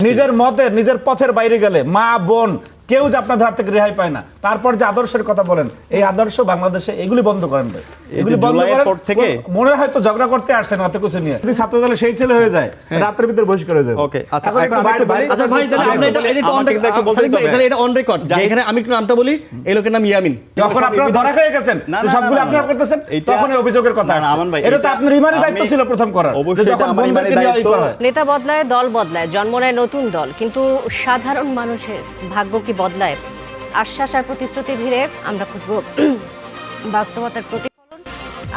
নিজের মতের নিজের পথের বাইরে গেলে মা বোন কেউ যে আপনাদের হাত থেকে রেহাই পায় না। তারপর যে আদর্শের কথা বলেন, এই আদর্শ বাংলাদেশে এগুলি বন্ধ করেন ভাই, এগুলি বন্ধ করেন। থেকে মনে হয় তো ঝগড়া করতে আসছেন অত কিছু নিয়ে, যদি ছাত্র দলে সেই ছেলে হয়ে যায় রাতের ভিতরে বহিষ্কার হয়ে যাবে। ওকে, আচ্ছা ভাই তাহলে আমরা এটা অন রেকর্ড যে এখানে আমি একটু নামটা বলি, এই লোকের নাম ইয়ামিন। যখন আপনারা ধরা খেয়ে গেছেন সবগুলো আপনারা করতেছেন, তখন এই অভিযোগের কথা। এটা তো আপনার ইমানি দায়িত্ব ছিল প্রথম করার। অবশ্যই এটা আমার ইমানি দায়িত্ব। নেতা বদলায়, দল বদলায়, জন্ম নেয় নতুন দল, কিন্তু সাধারণ মানুষের ভাগ্য কি বদলায়? আশ্বাস আর প্রতিশ্রুতি ভিড়ে আমরা খুঁজব বাস্তবতার প্রতিফলন।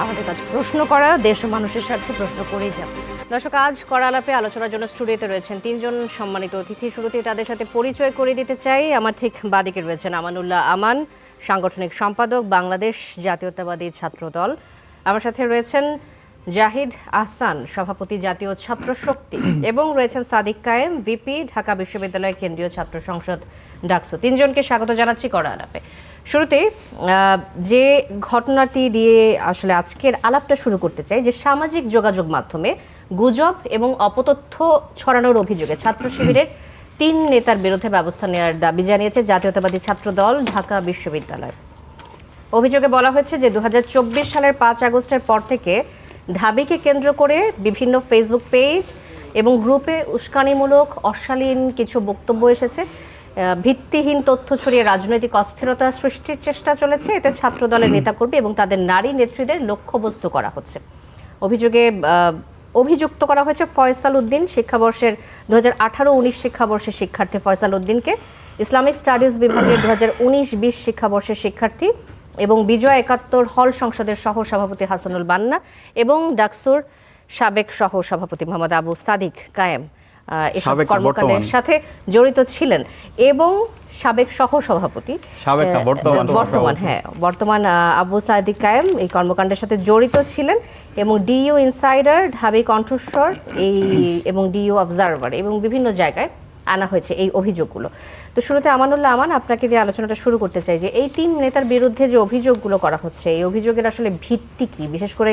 আমাদের কাছে প্রশ্ন করা, দেশ ও মানুষের স্বার্থে প্রশ্ন করেই যাব। দর্শক, আজ কড়া আলাপে আলোচনার জন্য স্টুডিওতে রয়েছেন তিনজন সম্মানিত অতিথি। শুরুতেই তাদের সাথে পরিচয় করে দিতে চাই। আমার ঠিক বাদিকে রয়েছেন আমানুল্লাহ আমান, সাংগঠনিক সম্পাদক, বাংলাদেশ জাতীয়তাবাদী ছাত্র দল। আমার সাথে রয়েছেন জাহিদ আহসান, সভাপতি, জাতীয় ছাত্র শক্তি, এবং রয়েছেন সাদিক কায়েম, ভিপি, ঢাকা বিশ্ববিদ্যালয় কেন্দ্রীয় ছাত্র সংসদ ডাকসু। তিনজনকে স্বাগত জানাচ্ছি কড়া আলাপে। শুরুতে যে ঘটনাটি দিয়ে আসলে আজকের আলাপটা শুরু করতে চাই, যে সামাজিক যোগাযোগ মাধ্যমে গুজব এবং অপতথ্য ছড়ানোর অভিযোগে ছাত্র শিবিরের 3 নেতার বিরুদ্ধে ব্যবস্থা নেওয়ার দাবি জানিয়েছে জাতীয়তাবাদী ছাত্র দল, ঢাকা বিশ্ববিদ্যালয়। অভিযোগে বলা হয়েছে যে 2024 সালের 5 আগস্টের পর থেকে ঢাবিকে কেন্দ্র করে বিভিন্ন ফেসবুক পেজ এবং গ্রুপে উস্কানিমূলক অশালীন কিছু বক্তব্য এসেছে। ভিত্তিহীন তথ্য ছড়িয়ে রাজনৈতিক অস্থিরতা সৃষ্টির চেষ্টা চলেছে। এতে ছাত্র দলের নেতাকর্মী এবং তাদের নারী নেত্রীদের লক্ষ্যবস্তু করা হচ্ছে। অভিযোগে অভিযুক্ত করা হয়েছে ফয়সাল উদ্দিন, শিক্ষাবর্ষের 2018-19 শিক্ষাবর্ষের শিক্ষার্থী ফয়সাল উদ্দিনকে, ইসলামিক স্টাডিজ বিভাগের 2019-20 শিক্ষাবর্ষের শিক্ষার্থী, এবং বিজয় 71 হল সংসদের সহ সভাপতি হাসানুল বান্না এবং ডাকসুর সাবেক সহ সভাপতি মোহাম্মদ আবু সাদিক কায়েম এসব কর্মকাণ্ডের সাথে জড়িত ছিলেন। এবং সাবেক সহ সভাপতি বর্তমান আবু সাদিক কায়েম এই কর্মকাণ্ডের সাথে জড়িত ছিলেন, এবং ডিইউ ইনসাইডার, ঢাবি কণ্ঠস্বর এবং ডিইউ অবজারভার এবং বিভিন্ন জায়গায় আনা হয়েছে এই অভিযোগগুলো। তো শুরুতে আমানুল্লাহ আমান, আপনাকে দিয়ে আলোচনাটা শুরু করতে চাই যে এই 3 নেতার বিরুদ্ধে যে অভিযোগগুলো করা হচ্ছে, এই অভিযোগের আসলে ভিত্তি কি? বিশেষ করে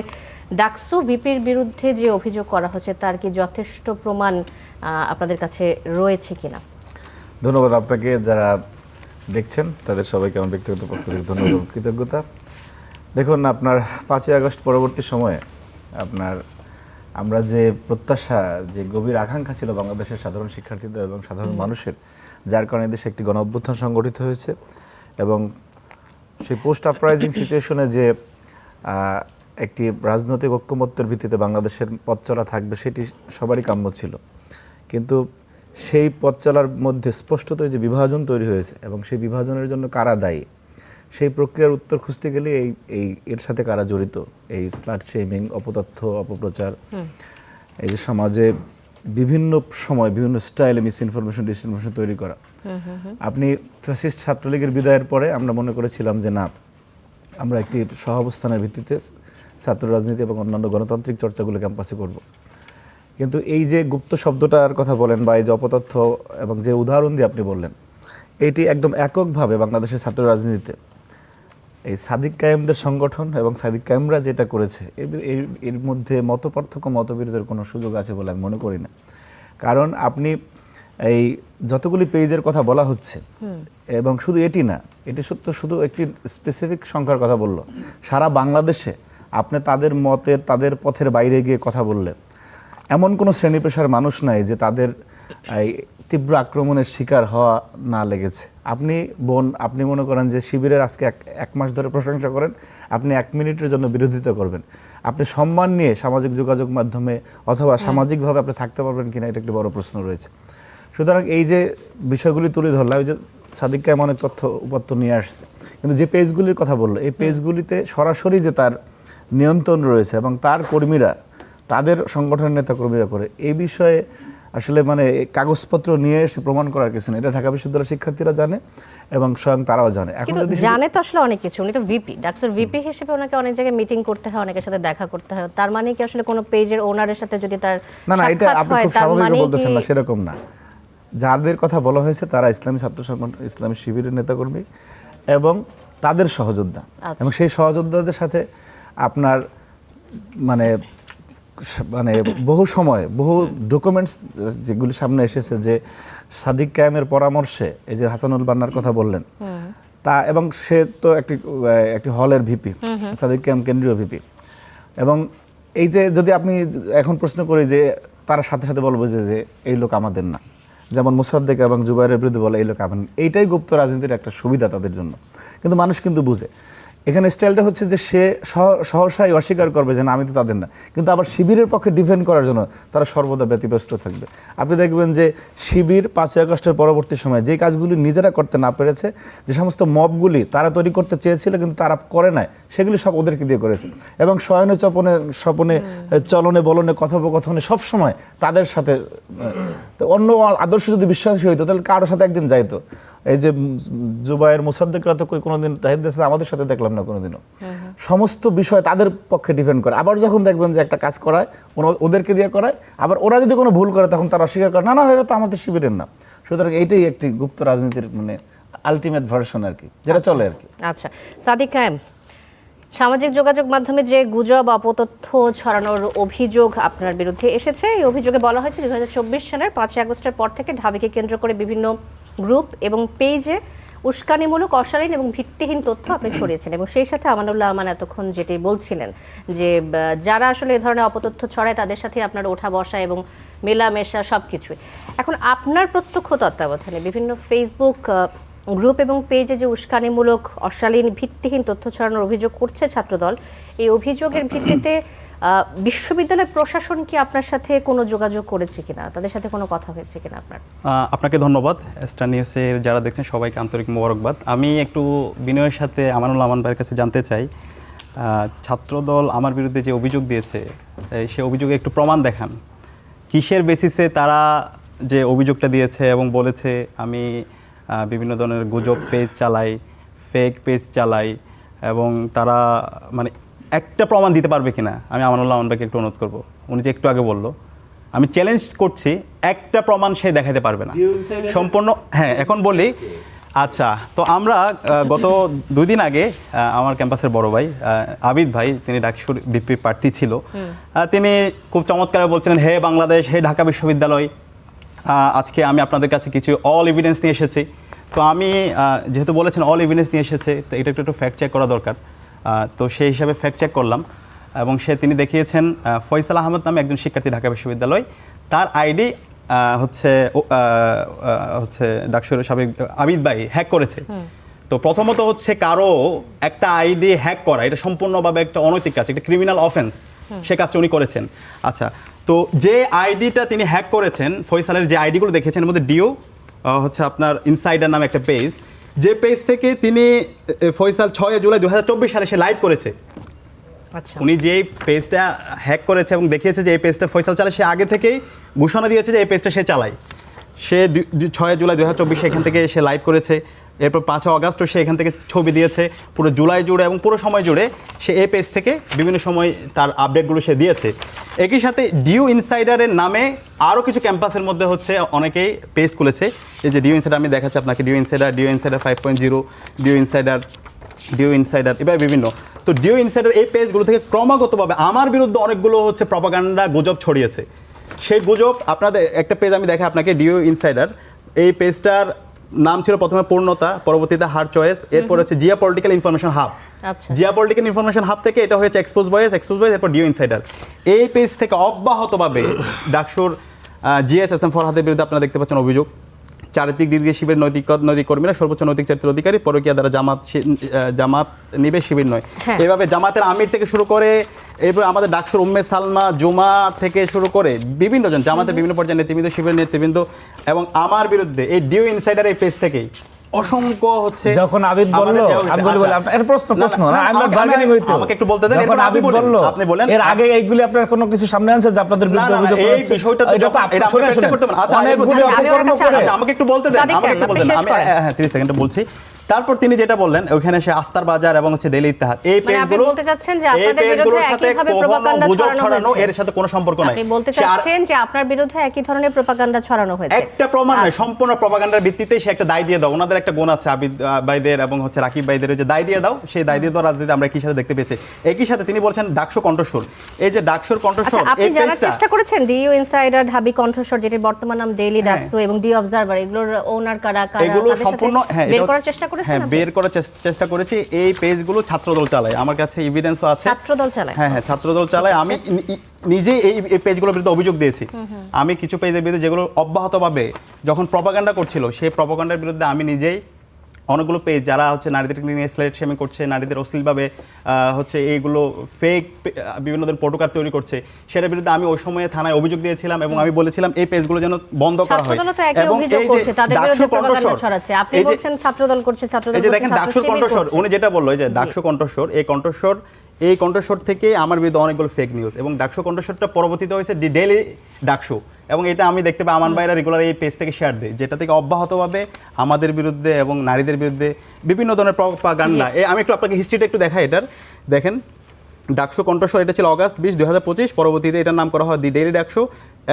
ডাকসু ভিপির বিরুদ্ধে যে অভিযোগ করা হচ্ছে তার কি যথেষ্ট প্রমাণ আপনাদের কাছে রয়েছে কিনা? ধন্যবাদ আপনাকে, যারা দেখছেন তাদের সবাইকে আমার ব্যক্তিগত পক্ষ থেকে ধন্যবাদ, কৃতজ্ঞতা। দেখুন, আপনার 5ই আগস্ট পরবর্তী সময়ে আমরা যে প্রত্যাশা, যে গভীর আকাঙ্ক্ষা ছিল বাংলাদেশের সাধারণ শিক্ষার্থীদের এবং সাধারণ মানুষের, যার কারণে দেশে একটি গণ অভ্যুত্থান সংগঠিত হয়েছে, এবং সেই পোস্ট আপরাইজিং সিচুয়েশনে যে একটি রাজনৈতিক ঐক্যমত্যের ভিত্তিতে বাংলাদেশের পথ চলা থাকবে, সেটি সবারই কাম্য ছিল। কিন্তু সেই পথ চলার মধ্যে স্পষ্টতই যে বিভাজন তৈরি হয়েছে, এবং সেই বিভাজনের জন্য কারা দায়ী, সেই প্রক্রিয়ার উত্তর খুঁজতে গেলে এর সাথে কারা জড়িত, এই স্লাট শেমিং, অপতথ্য, অপপ্রচার, এই যে সমাজে বিভিন্ন সময় বিভিন্ন স্টাইলে মিসইনফরমেশন, ডিসইনফরমেশন তৈরি করা। আপনি ফ্যাসিস্ট ছাত্রলীগের বিদায়ের পরে আমরা মনে করেছিলাম যে না, আমরা একটি সহাবস্থানের ভিত্তিতে ছাত্র রাজনীতি এবং অন্যান্য গণতান্ত্রিক চর্চাগুলো ক্যাম্পাসে করব। কিন্তু এই যে গুপ্ত শব্দটার কথা বলেন, বা এই যে অপতথ্য এবং যে উদাহরণ দিয়ে আপনি বললেন, এটি একদম এককভাবে বাংলাদেশের ছাত্র রাজনীতিতে এই সাদিক কায়েমদের সংগঠন এবং সাদিক কায়েমরা যেটা করেছে, এর মধ্যে মতপার্থক্য, মতবিরোধের কোনো সুযোগ আছে বলে আমি মনে করি না। কারণ আপনি এই যতগুলি পেজের কথা বলা হচ্ছে, এবং শুধু এটি না, এটি শুধু একটি স্পেসিফিক সংখ্যার কথা বললো, সারা বাংলাদেশে আপনি তাদের মতের, তাদের পথের বাইরে গিয়ে কথা বললেন, এমন কোনো শ্রেণী পেশার মানুষ নাই যে তাদের এই তীব্র আক্রমণের শিকার হওয়া না লেগেছে। আপনি মনে করেন যে শিবিরের আজকে এক মাস ধরে প্রশংসা করেন, আপনি 1 মিনিটের জন্য বিরোধিতা করবেন, আপনি সম্মান নিয়ে সামাজিক যোগাযোগ মাধ্যমে অথবা সামাজিকভাবে আপনি থাকতে পারবেন কিনা, এটা একটি বড় প্রশ্ন রয়েছে। সুতরাং এই যে বিষয়গুলি তুলে ধরলাম, ওই যে সাদিক কায়েম অনেক তথ্য উপাত্ত নিয়ে আসছে, কিন্তু যে পেজগুলির কথা বললো, এই পেজগুলিতে সরাসরি যে তার নিয়ন্ত্রণ রয়েছে এবং তার কর্মীরা, তাদের সংগঠনের নেতা কর্মীরা করে, এই বিষয়ে আসলে কাগজপত্র নিয়ে এসে প্রমাণ করার কিছু না। এটা ঢাকা বিশ্ববিদ্যালয়ের শিক্ষার্থীরা জানে এবং স্বয়ং তারাও জানে। এখন যদি জানে তো আসলে অনেক কিছু, উনি তো ভিপি, ডাকসুর ভিপি হিসেবে ওনাকে অনেক জায়গায় মিটিং করতে হয়, অনেকের সাথে দেখা করতে হয়। তার মানে কি আসলে কোনো পেজের ওনারের সাথে যদি তার না, এটা আপনি খুব স্বাভাবিক বলতেছেন না, সেরকম না। যাদের কথা বলা হয়েছে তারা ইসলামী ছাত্র সংগঠন, ইসলামী শিবিরের নেতাকর্মী এবং তাদের সহযোদ্ধা, এবং সেই সহযোদ্ধাদের সাথে আপনার মানে বহু সময় বহু ডকুমেন্টস যেগুলি সামনে এসেছে যে সাদিক কায়েমের পরামর্শে এই যে হাসানুল বান্নার কথা বললেন তা, এবং সে তো একটি হলের ভিপি, সাদিক কায়েম কেন্দ্রীয় ভিপি, এবং এই যে যদি আপনি এখন প্রশ্ন করি যে তারা সাথে সাথে বলবো যে এই লোক আমাদের না, যেমন মোসাদ্দেক এবং জুবাইরের বিরুদ্ধে বলে এই লোক আমাদের, এইটাই গুপ্ত রাজনীতির একটা সুবিধা তাদের জন্য। কিন্তু মানুষ কিন্তু বুঝে এখানে স্টাইলটা হচ্ছে যে সে সহসাই অস্বীকার করবে যে না আমি তো তাদের না, কিন্তু আবার শিবিরের পক্ষে ডিফেন্ড করার জন্য তারা সর্বদা ব্যতিব্যস্ত থাকবে। আপনি দেখবেন যে শিবির 5ই আগস্টের পরবর্তী সময়ে যে কাজগুলি নিজেরা করতে না পেরেছে, যে সমস্ত মবগুলি তারা তৈরি করতে চেয়েছিল কিন্তু তারা করে নাই, সেগুলি সব ওদেরকে দিয়ে করেছে, এবং শয়নে স্বপনে চলনে বলনে কথোপকথনে সবসময় তাদের সাথে। তো অন্য আদর্শ যদি বিশ্বাসী হইতো তাহলে কারোর সাথে একদিন যাইতো। এই যে জুবায়ের মোসাদ্দেকরা তো কোনোদিন আমাদের সাথে দেখলাম না কোনোদিনও, সমস্ত বিষয় তাদের পক্ষে ডিফেন্ড করে। আবার যখন দেখবেন যে একটা কাজ করায় ওদেরকে দিয়ে করায়, আবার ওরা যদি কোনো ভুল করে তখন তারা অস্বীকার করে না না এটা তো আমাদের শিবিরের না। সুতরাং এইটাই একটি গুপ্ত রাজনীতির মানে আলটিমেট ভার্সন আর কি, যেটা চলে আর কি। আচ্ছা সাদিক কায়েম, সামাজিক যোগাযোগ মাধ্যমে যে গুজব অপতথ্য ছড়ানোর অভিযোগ আপনার বিরুদ্ধে এসেছে, এই অভিযোগে বলা হয়েছে 2024 সালের 5ই আগস্টের পর থেকে ঢাবিকে কেন্দ্র করে বিভিন্ন গ্রুপ এবং পেজে উস্কানিমূলক, অশালীন এবং ভিত্তিহীন তথ্য আপনি ছড়িয়েছেন, এবং সেই সাথে আমানুল্লাহ আমান এতক্ষণ যেটি বলছিলেন যে যারা আসলে এই ধরনের অপতথ্য ছড়ায় তাদের সাথে আপনার ওঠা বসা এবং মেলামেশা সব কিছুই। এখন আপনার প্রত্যক্ষ তত্ত্বাবধানে বিভিন্ন ফেসবুক গ্রুপ এবং পেজে যে উস্কানিমূলক, অশালীন, ভিত্তিহীন তথ্য ছড়ানোর অভিযোগ করছে ছাত্রদল, এই অভিযোগের ভিত্তিতে বিশ্ববিদ্যালয় প্রশাসন কি আপনার সাথে কোনো যোগাযোগ করেছে কিনা, তাদের সাথে কোনো কথা হয়েছে কিনা আপনার? আপনাকে ধন্যবাদ। স্টার নিউজের যারা দেখছেন সবাইকে আন্তরিক মোবারকবাদ। আমি একটু বিনয়ের সাথে আমানুল্লাহ আমান ভাইয়ের কাছে জানতে চাই, ছাত্রদল আমার বিরুদ্ধে যে অভিযোগ দিয়েছে সে অভিযোগে একটু প্রমাণ দেখান, কিসের বেসিসে তারা যে অভিযোগটা দিয়েছে এবং বলেছে আমি বিভিন্ন ধরনের গুজব পেজ চালাই, ফেক পেজ চালাই, এবং তারা মানে একটা প্রমাণ দিতে পারবে কিনা। আমি আমানুল্লাহ আমান ভাইকে একটু অনুরোধ করবো, উনি যে একটু আগে বললো, আমি চ্যালেঞ্জ করছি, একটা প্রমাণ সে দেখাতে পারবে না সম্পূর্ণ। হ্যাঁ এখন বলি, আচ্ছা তো আমরা গত 2 দিন আগে আমার ক্যাম্পাসের বড় ভাই আবিদ ভাই, তিনি ডাকসুর ভিপি প্রার্থী ছিল, তিনি খুব চমৎকার বলছিলেন হে বাংলাদেশ, হে ঢাকা বিশ্ববিদ্যালয়, আজকে আমি আপনাদের কাছে কিছু অল এভিডেন্স নিয়ে এসেছি। তো আমি যেহেতু বলেছেন অল এভিডেন্স নিয়ে এসেছে, তো এটা একটু ফ্যাক্ট চেক করা দরকার। তো সেই হিসাবে ফ্যাক্ট চেক করলাম, এবং তিনি দেখিয়েছেন ফয়সাল আহমেদ নামে একজন শিক্ষার্থী ঢাকা বিশ্ববিদ্যালয়, তার আইডি হচ্ছে ডাকসুর সাবেক আবিদ ভাই হ্যাক করেছে। তো প্রথমত হচ্ছে কারো একটা আইডি হ্যাক করা, এটা সম্পূর্ণভাবে একটা অনৈতিক কাজ, একটা ক্রিমিনাল অফেন্স, সে কাজটা উনি করেছেন। আচ্ছা তো যে আইডিটা তিনি হ্যাক করেছেন, ফয়সালের যে আইডিগুলো দেখেছেন, এর মধ্যে ডিও হচ্ছে আপনার ইনসাইডার নামে একটা পেজ, যে পেজ থেকে তিনি ফয়সাল 6 জুলাই 2024 সালে সে লাইভ করেছে। উনি যে পেজটা হ্যাক করেছে এবং দেখিয়েছে যে এই পেজটা ফয়সাল চালায়, সে আগে থেকেই ঘোষণা দিয়েছে যে এই পেজটা সে চালায়। সে 6 জুলাই 2024 এখান থেকে সে লাইভ করেছে, এরপর 5 আগস্টও সে এখান থেকে ছবি দিয়েছে, পুরো জুলাই জুড়ে এবং পুরো সময় জুড়ে সে এই পেজ থেকে বিভিন্ন সময় তার আপডেটগুলো সে দিয়েছে। একই সাথে ডিউ ইনসাইডারের নামে আরও কিছু ক্যাম্পাসের মধ্যে হচ্ছে অনেকেই পেজ খুলেছে। এই যে ডিউ ইনসাইডার আমি দেখাচ্ছি আপনাকে, ডিউ ইনসাইডার 5.0, ডিউ ইনসাইডার এবার বিভিন্ন। তো ডিউ ইনসাইডার এই পেজগুলো থেকে ক্রমাগতভাবে আমার বিরুদ্ধে অনেকগুলো হচ্ছে প্রপাগান্ডা গুজব ছড়িয়েছে। সেই গুজব আপনাদের একটা পেজ আমি দেখাই আপনাকে, ডিউ ইনসাইডার, এই পেজটার নাম ছিল প্রথমে পূর্ণতা, পরবর্তীতে হার চয়েস, এরপর হচ্ছে Zia political information hub. Zia political information hub থেকে এটা হয়েছে এক্সপোজ বয়েস, এরপর ডিউ ইনসাইডার। এই পেজ থেকে অব্যাহতভাবে ডাকসুর জিএসএসএম ফরহাদের বিরুদ্ধে আপনারা দেখতে পাচ্ছেন অভিযোগ, চারিত্রিক দিক দিয়ে শিবির নৈতিক কর্মীরা সর্বোচ্চ নৈতিক চরিত্রের অধিকারী, পরকীয়া দ্বারা জামাত নিবে শিবির নয়। এভাবে জামাতের আমির থেকে শুরু করে এরপর আমাদের ডাকসুর উম্মে সালমা জুমা থেকে শুরু করে বিভিন্ন জন জামাতের বিভিন্ন পর্যায়ে নেতৃবৃন্দ, শিবির নেতৃবৃন্দ, এবং আমার বিরুদ্ধে এই ডিউ ইনসাইডার এই পেজ থেকেই অসংখ্য হচ্ছে। যখন আবিদ বলল, আমি বলি আপনার প্রশ্ন না আমরা বার্গেনিং হইতো, আমাকে একটু বলতে দেন। যখন আবিদ বলল, আপনি বলেন এর আগে এইগুলি আপনার কোনো কিছু সামনে আনছে যে আপনাদের বিরুদ্ধে অভিযোগ করেছে, এই বিষয়টা তো এটা আপনি চেষ্টা করতে পারেন। আচ্ছা অনেকগুলো অপকর্ম করে, আচ্ছা আমাকে একটু বলতে দেন, আমি 30 সেকেন্ডে বলছি। তারপর তিনি যেটা বললেন ওখানে সে আস্তার বাজার এবং হচ্ছে ডেইলি ইত্তেহাদ এই মানে আপনি পেজগুলো বলতে চাচ্ছেন যে আপনাদের বিরুদ্ধে একইভাবে প্রপাগান্ডা ছড়ানো হয়েছে এর সাথে কোনো সম্পর্ক নাই। আপনি বলতে চাচ্ছেন যে আপনার বিরুদ্ধে একই ধরনের প্রপাগান্ডা ছড়ানো হয়েছে। একটা প্রমাণ নয়, সম্পূর্ণ প্রপাগান্ডার ভিত্তিতে সে একটা দায় দিয়ে দাও। ওনাদের একটা গুণ আছে আবিদ ভাইদের এবং হচ্ছে রাকিব ভাইদের, যে দায় দিয়ে দাও, সেই দায় দিয়ে দাও রাজনীতি আমরা একই সাথে দেখতে পেয়েছি। একই সাথে তিনি বলছেন ডাকসু কণ্ঠস্বর, এই যে ডাকসুর কণ্ঠস্বর আপনি এই জানার পেজটা চেষ্টা করেছেন ডিইউ ইনসাইডার, ঢাবি কণ্ঠস্বর যেটির বর্তমান নাম ডেইলি ডাকসু এবং ডি অবজারভার, এগুলোর ওনার কারা কারা এগুলো তাদের সাথে সম্পূর্ণ বের করার চেষ্টা করেছেন? হ্যাঁ, বের করার চেষ্টা করেছি। এই পেজগুলো ছাত্রদল চালায়, আমার কাছে এভিডেন্সও আছে। ছাত্রদল চালায়? হ্যাঁ, ছাত্রদল চালায়। আমি নিজে এই পেজগুলোর বিরুদ্ধে অভিযোগ দিয়েছি। আমি কিছু পেজের বিরুদ্ধে যেগুলো অব্যাহতভাবে যখন প্রপাগান্ডা করছিল, সেই প্রপাগান্ডার বিরুদ্ধে আমি নিজেই অনেকগুলো পেজ যারা হচ্ছে নারীদেরকে নিয়ে স্লেট শেমিং করছে, নারীদের অশ্লীলভাবে হচ্ছে এইগুলো ফেক বিভিন্ন ধরনের পটুকার তৈরি করছে, সেটার বিরুদ্ধে আমি ওই সময়ে থানায় অভিযোগ দিয়েছিলাম এবং আমি বলেছিলাম এই পেজগুলো যেন বন্ধ করা হয়। এবং এই যে ডাকসু কণ্ঠস্বর ছড়াচ্ছে, আপনি বলছেন ছাত্রদল করছে, ছাত্রদল করছে, দেখেন ডাকসু কণ্ঠস্বর উনি যেটা বললো যে ডাকসু কণ্ঠস্বর, এই কণ্ঠস্বর থেকে আমার বিরুদ্ধে অনেকগুলো ফেক নিউজ, এবং ডাকসু কণ্ঠস্বরটা পরবর্তীতে হয়েছে দি ডেইলি ডাকসু, এবং এটা আমি দেখতে পাই আমান ভাইরা রেগুলার এই পেজ থেকে শেয়ার দেয়, যেটা থেকে অব্যাহতভাবে আমাদের বিরুদ্ধে এবং নারীদের বিরুদ্ধে বিভিন্ন ধরনের প্রপাগান্ডা। আমি একটু আপনাকে হিস্ট্রিটা একটু দেখাই এটার। দেখেন ডাকসু কণ্ঠস্বর, এটা ছিল অগাস্ট 20, 2025, পরবর্তীতে এটার নাম করা হয় দি ডেইলি ডাকসু,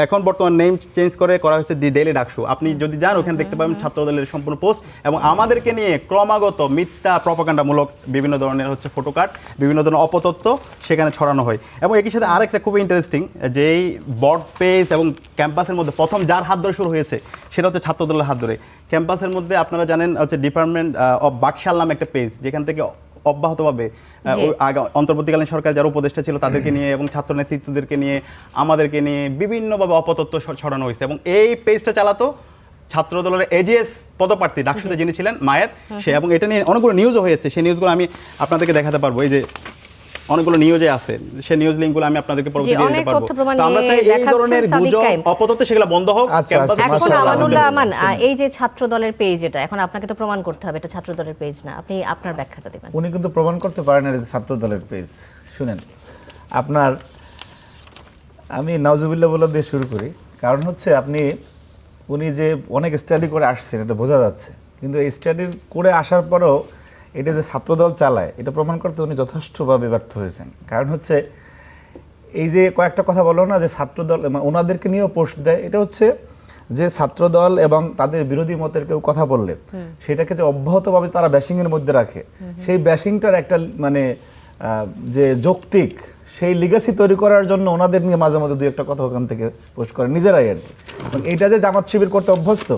এখন বর্তমান নেম চেঞ্জ করে করা হচ্ছে দি ডেইলি ডাকসু। আপনি যদি যান ওখানে দেখতে পাবেন ছাত্রদলের সম্পূর্ণ পোস্ট, এবং আমাদেরকে নিয়ে ক্রমাগত মিথ্যা প্রপাগান্ডামূলক বিভিন্ন ধরনের হচ্ছে ফটোকার্ড, বিভিন্ন ধরনের অপতথ্য সেখানে ছড়ানো হয়। এবং একই সাথে আরেকটা খুবই ইন্টারেস্টিং, যে এই বট পেজ এবং ক্যাম্পাসের মধ্যে প্রথম যার হাত ধরে শুরু হয়েছে সেটা হচ্ছে ছাত্রদলের হাত ধরে। ক্যাম্পাসের মধ্যে আপনারা জানেন হচ্ছে ডিপার্টমেন্ট অফ বাকশাল নামে একটা পেজ, যেখান থেকে অব্যাহতভাবে অন্তর্বর্তীকালীন সরকার যারা উপদেষ্টা ছিল তাদেরকে নিয়ে এবং ছাত্র নেতৃত্বদেরকে নিয়ে আমাদেরকে নিয়ে বিভিন্নভাবে অপতথ্য ছড়ানো হয়েছে। এবং এই পেজটা চালাতো ছাত্রদলের এজিএস পদপ্রার্থী ডাকসুতে যিনি ছিলেন মায়েত, সে, এবং এটা নিয়ে অনেকগুলো নিউজও হয়েছে। সেই নিউজগুলো আমি আপনাদেরকে দেখাতে পারবো, এই যে অনেকগুলো নিউজে আছে, সেই নিউজ লিঙ্কগুলো আমি আপনাদেরকে পরবর্তীতে দিতে পারবো। তো আমরা চাই এই ধরনের গুজব অপতথ্য সেগুলো বন্ধ হোক। এখন আমানুল্লাহ আমান, এই যে ছাত্রদলের পেজ, এটা এখন আপনাকে তো প্রমাণ করতে হবে এটা ছাত্রদলের পেজ না, আপনি আপনার ব্যাখ্যাটা দিবেন। উনি কিন্তু প্রমাণ করতে পারেন না এটা ছাত্রদলের পেজ। শুনেন, আপনার আমি নাউজুবিল্লাহ বলে দিয়ে শুরু করি, কারণ হচ্ছে উনি যে অনেক স্টাডি করে আসছেন এটা বোঝা যাচ্ছে, কিন্তু এই স্টাডি করে আসার পরেও এটা যে ছাত্রদল চালায় এটা প্রমাণ করতে উনি যথেষ্টভাবে ব্যর্থ হয়েছেন। কারণ হচ্ছে এই যে কয়েকটা কথা বলো না যে ছাত্রদল ওনাদেরকে নিয়েও পোস্ট দেয়, এটা হচ্ছে যে ছাত্রদল এবং তাদের বিরোধী মতের কেউ কথা বললে সেটাকে যে অব্যাহতভাবে তারা ব্যাশিংয়ের মধ্যে রাখে, সেই ব্যাশিংটার একটা মানে যে যৌক্তিক সেই লিগাসি তৈরি করার জন্য ওনাদের নিয়ে মাঝে মধ্যে দুই একটা কথা ওখান থেকে পোস্ট করে নিজেরাই আর কি। এইটা যে জামাত শিবির করতে অভ্যস্ত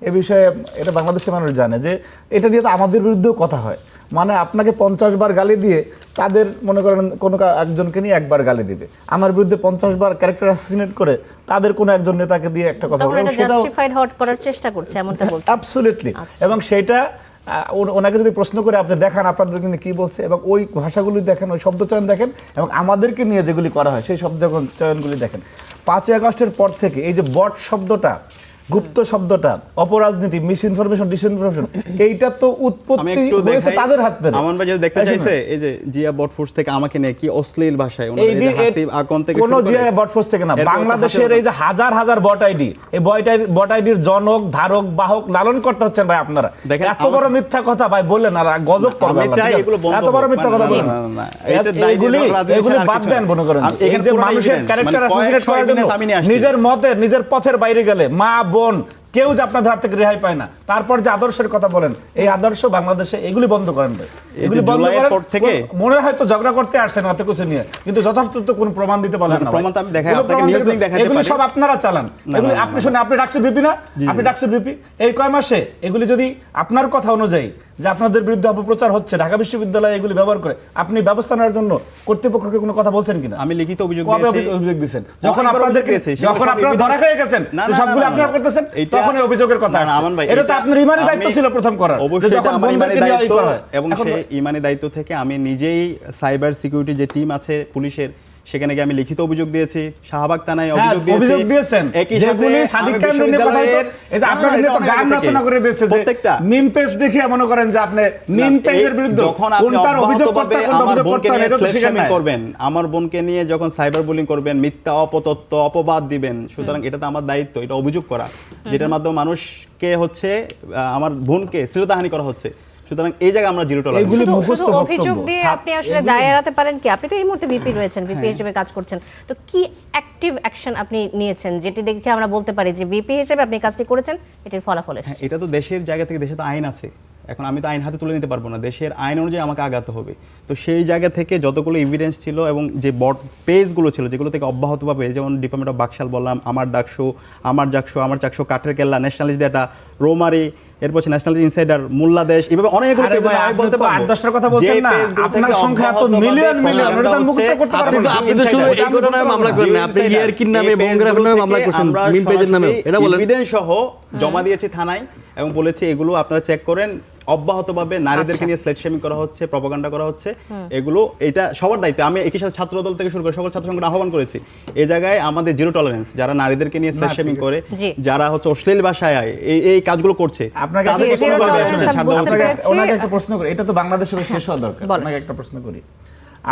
এ বিষয়ে এটা বাংলাদেশের মানুষ জানে, যে এটা নিয়ে তো আমাদের বিরুদ্ধেও কথা হয়। মানে আপনাকে 50 বার গালি দিয়ে তাদের মনে করেন কোনো একজনকে নিয়ে একবার গালি দিবে, আমার বিরুদ্ধে 50 বার ক্যারেক্টার অ্যাসাসিনেট করে তাদের কোনো একজন নেতাকে দিয়ে একটা কথা বলবে, সেটাও জাস্টিফাইড হট করার চেষ্টা করছে এমনটা বলছে। অ্যাবসলিউটলি। এবং সেইটা ওনাকে যদি প্রশ্ন করে আপনি দেখান আপনাদেরকে নিয়ে কী বলছে, এবং ওই ভাষাগুলি দেখেন, ওই শব্দচয়ন দেখেন, এবং আমাদেরকে নিয়ে যেগুলি করা হয় সেই শব্দচয়নগুলি দেখেন। 5ই আগস্টের পর থেকে এই যে বট শব্দটা, গুপ্ত শব্দটা, অপরাজনীতি, মিস ইনফরমেশন, ডিসইনফরমেশন, এইটা তো উৎপত্তি হয়েছে তাদের হাত ধরে। আমান ভাই যদি দেখতে চাইছে এই যে জিয়া বটফোর্স থেকে আমাকে নিয়ে কি অশ্লীল ভাষায় ওনাদের এই যে হাসিব আকন থেকে কোন জিয়া বটফোর্স থেকে না, বাংলাদেশের এই যে হাজার হাজার বট আইডি, এই বট আইডির জনক, ধারক, বাহক, লালন করতে হচ্ছেন ভাই আপনারা। এত বড় মিথ্যা কথা ভাই বললেন, আর গজব করবেন। আমি চাই এগুলো বন্ধ, এত বড় মিথ্যা কথা বলেন না, এটা দায়ী দিয়ে রাজনীতি বাদ দেন। মনে করেন এই যে মানুষের ক্যারেক্টার অ্যাসাসিনেট করার জন্য নিজের মতে নিজের পথের বাইরে গেলে মা বোন কেউ যে আপনাদের হাত থেকে রেহাই পায় না, তারপর যে আদর্শের কথা বলেন, এই আদর্শ বাংলাদেশে এগুলি বন্ধ করেন ভাই, এগুলি বন্ধ করেন। থেকে মনে হয় তো ঝগড়া করতে আসছেন অত কিছু নিয়ে, কিন্তু যথার্থ তো কোনো প্রমাণ দিতে পারলেন না। প্রমাণ আমি দেখাই, আপনাকে নিউজ লিংক দেখাতে পারি। এগুলি সব আপনারা চালান, এগুলি আপনি শুনে, আপনি ডাকসুর ভিপি না, আপনি ডাকসুর ভিপি, এই কয় মাসে এগুলি যদি আপনার কথা অনুযায়ী যে আপনাদের বিরুদ্ধে অপপ্রচার হচ্ছে ঢাকা বিশ্ববিদ্যালয়ে এগুলি ব্যবহার করে, আপনি ব্যবস্থা নেওয়ার জন্য কর্তৃপক্ষকে কোনো কথা বলছেন কিনা? আমি লিখিত অভিযোগ দিয়েছেন যখন আপনারা ধরা খেয়ে গেছেন, সবগুলো আপনারা করতেছেন, তখন এই অভিযোগের কথা। এটা তো আপনার ইমানি দায়িত্ব ছিল প্রথম করার। অবশ্যই এটা আমার ইমানি দায়িত্ব, এবং সেই ইমানি দায়িত্ব থেকে আমি নিজেই সাইবার সিকিউরিটি যে টিম আছে পুলিশের, সেখানে গিয়ে আমি লিখিত অভিযোগ দিয়েছি, শাহবাগ থানায় অভিযোগ দিয়েছেন। যেগুলি সাদিক কায়েমের নিয়ে কথা হতো, এই যে আপনারা নিয়ে তো গান রচনা করে দিয়েছে, যে মিম পেজ দেখে মনে করেন যে আপনি মিম পেজের বিরুদ্ধে কোনটার অভিযোগ করতে এটা তো স্বীকার করবেন। আমার বোনকে নিয়ে যখন সাইবার বুলিং করবেন, মিথ্যা অপতথ্য অপবাদ দিবেন, সুতরাং এটা তো আমার দায়িত্ব এটা অভিযোগ করা, যেটার মাধ্যমে মানুষকে হচ্ছে আমার বোনকে শ্লীলতাহানি করা হচ্ছে। সুতরাং এই জায়গায় আমরা জিরো টলারেন্স। এইগুলি শুধু মুখস্থ অভিযোগ বক্তব্য। দিয়ে আপনি আসলে দায় এড়াতে পারেন কি? আপনি তো এই মুহূর্তে ভিপি রয়েছেন, ভিপি হিসেবে কাজ করছেন, তো কি অ্যাক্টিভ অ্যাকশন আপনি নিয়েছেন যেটি দেখে আমরা বলতে পারি যে ভিপি হিসেবে আপনি কাজটি করেছেন, এটির ফলাফল এসেছে? এটা তো দেশের জায়গা থেকে, দেশে তো আইন আছে, এখন আমি তো আইন হাতে তুলে নিতে পারবো না, দেশের আইন অনুযায়ী আমাকে আগাতে হবে। তো সেই জায়গা থেকে যতগুলো এভিডেন্স ছিল এবং যে বট পেজগুলো ছিল যেগুলো থেকে অব্যাহতভাবে, যেমন ডিপার্টমেন্ট অফ বাকশাল বললাম, আমার ডাকশো, আমার জাকশো, আমার চাকশো, কাঠের কেল্লা, ন্যাশনালিস্ট ডেটা, রোমারি, এরপর ন্যাশনালিস্ট ইনসাইডার, মোল্লা দেশ, এভাবে অনেকগুলো আরে পেজ ভাই, আমি আপনি বলতে তো পারবো 8-10টার কথা বলছেন যে না, পেজগুলো আপনার থেকে সংখ্যা এত অব্যাহতভাবে মিলিয়ন মিলিয়ন, propaganda ওটা তো মুখস্থ হচ্ছে। করতে পারবেন না। আপনি তো শুধু এই ঘটনায় মামলা করেন না, আপনি ইয়ারকির নামে, বঙ্গরার নামে মামলা করছেন, মিম পেজের নামে, এটা বলেন। এভিডেন্স সহ জমা দিয়েছি থানায় এবং বলেছি এগুলো আপনারা চেক করেন, অব্যাহতভাবে নারীদেরকে নিয়ে স্লেট শেমিং করা হচ্ছে, প্রপাগান্ডা করা হচ্ছে, এগুলো এটা সবার দায়িত্ব। আমি একই সাথে ছাত্র দল থেকে শুরু করে সকল ছাত্র সংগঠন আহ্বান করেছি এই জায়গায় আমাদের জিরো টলারেন্স, যারা নারীদেরকে নিয়ে স্লেট শেমিং করে, জি। যারা হচ্ছে অশ্লীল ভাষায় এই কাজগুলো করছে, আপনাকে তাদেরকে একটা প্রশ্ন কোনোভাবে করি, আসলে ছাড় দেওয়া বুঝতে উচিত না। পেরেছি। ওনাকে একটা প্রশ্ন করি, এটা তো বাংলাদেশে শেষ হওয়া দরকার। বলেন। আপনাকে একটা প্রশ্ন করি,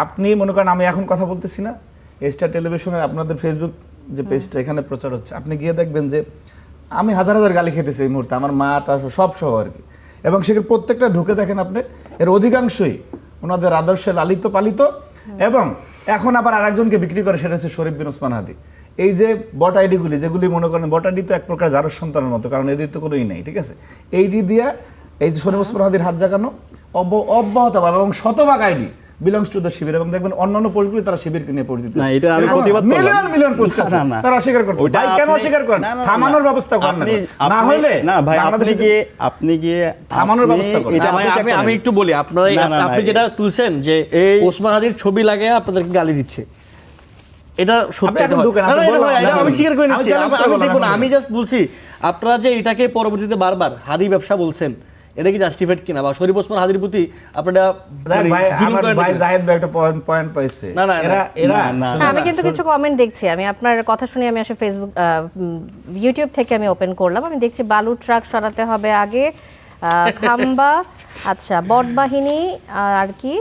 আপনি মনে করেন আমি এখন কথা বলতেছি না, স্টার টেলিভিশনের আপনাদের ফেসবুক যে পেজটা এখানে প্রচার হচ্ছে, আপনি গিয়ে দেখবেন যে আমি হাজার হাজার গালি খেতেছি এই মুহূর্তে, আমার মাটা সব সহ আর কি, এবং সেখানে প্রত্যেকটা ঢুকে দেখেন আপনি, এর অধিকাংশই ওনাদের আদর্শে লালিত পালিত, এবং এখন আবার আরেকজনকে বিক্রি করে, সেটা হচ্ছে শরীফ বিন ওসমান হাদি। এই যে বট আইডিগুলি, যেগুলি মনে করেন বট আইডি তো এক প্রকার জারজ সন্তানের মতো, কারণ এদের তো কোনোই নেই, ঠিক আছে, এইডি দিয়া এই যে শরীফ ওসমান হাদির হাত জাগানো অব্যাহতভাবে, এবং শতভাগ আইডি বিলংস টু দ্য শিবির, এবং দেখবেন অন্যান্য পোস্টগুলি তারা শিবিরকে নিয়ে পোস্ট দিতে, না, এটা আমি প্রতিবাদ করলাম। মিলিয়ন মিলিয়ন পোস্ট না, না। তারা অস্বীকার করছে। ওইটা ভাই কেন আপনি- অস্বীকার করেন? না, না, না, থামানোর না। ব্যবস্থা করেন না, না আপনি- হলে না ভাই, বাংলাদেশে আপনি গিয়ে থামানোর ব্যবস্থা করেন। এটা না ভাই, আপনি check আমি করেন। একটু বলি, আপনারা না, না, না, আপনি যেটা তুলছেন যে ওসমান হাদির ছবি লাগিয়ে আপনাদেরকে গালি দিচ্ছে, এটা সত্যি আপনি এখন কথা। ঢুকেন, না, না, আপনি এটা বললাম, ভাই, এটা না, আমি স্বীকার করে আমি নিচ্ছি, challenge আমি করবো না, দেখুন, এখন আমি জাস্ট বলছি আপনারা যে এটাকে পরবর্তীতে বারবার হাদি ব্যবসা বলছেন, এটা কি জাস্টিফাইড কিনা, বা শরীফ ওসমান হাদির প্রতি আপনারা দেখ ভাই, জুলুম আমার করেন ভাই নাকি? জাহেদ ভাই একটা পয়েন্ট পাইছে। না, না, না। এরা না, হ্যাঁ, আমি কিন্তু কিছু কমেন্ট দেখছি, আমি আপনার কথা শুনে আমি আসলে ফেসবুক ইউটিউব থেকে আমি ওপেন করলাম, আমি দেখছি বালু ট্রাক সরাতে হবে আগে, খাম্বা, আচ্ছা বট বাহিনী, আর কি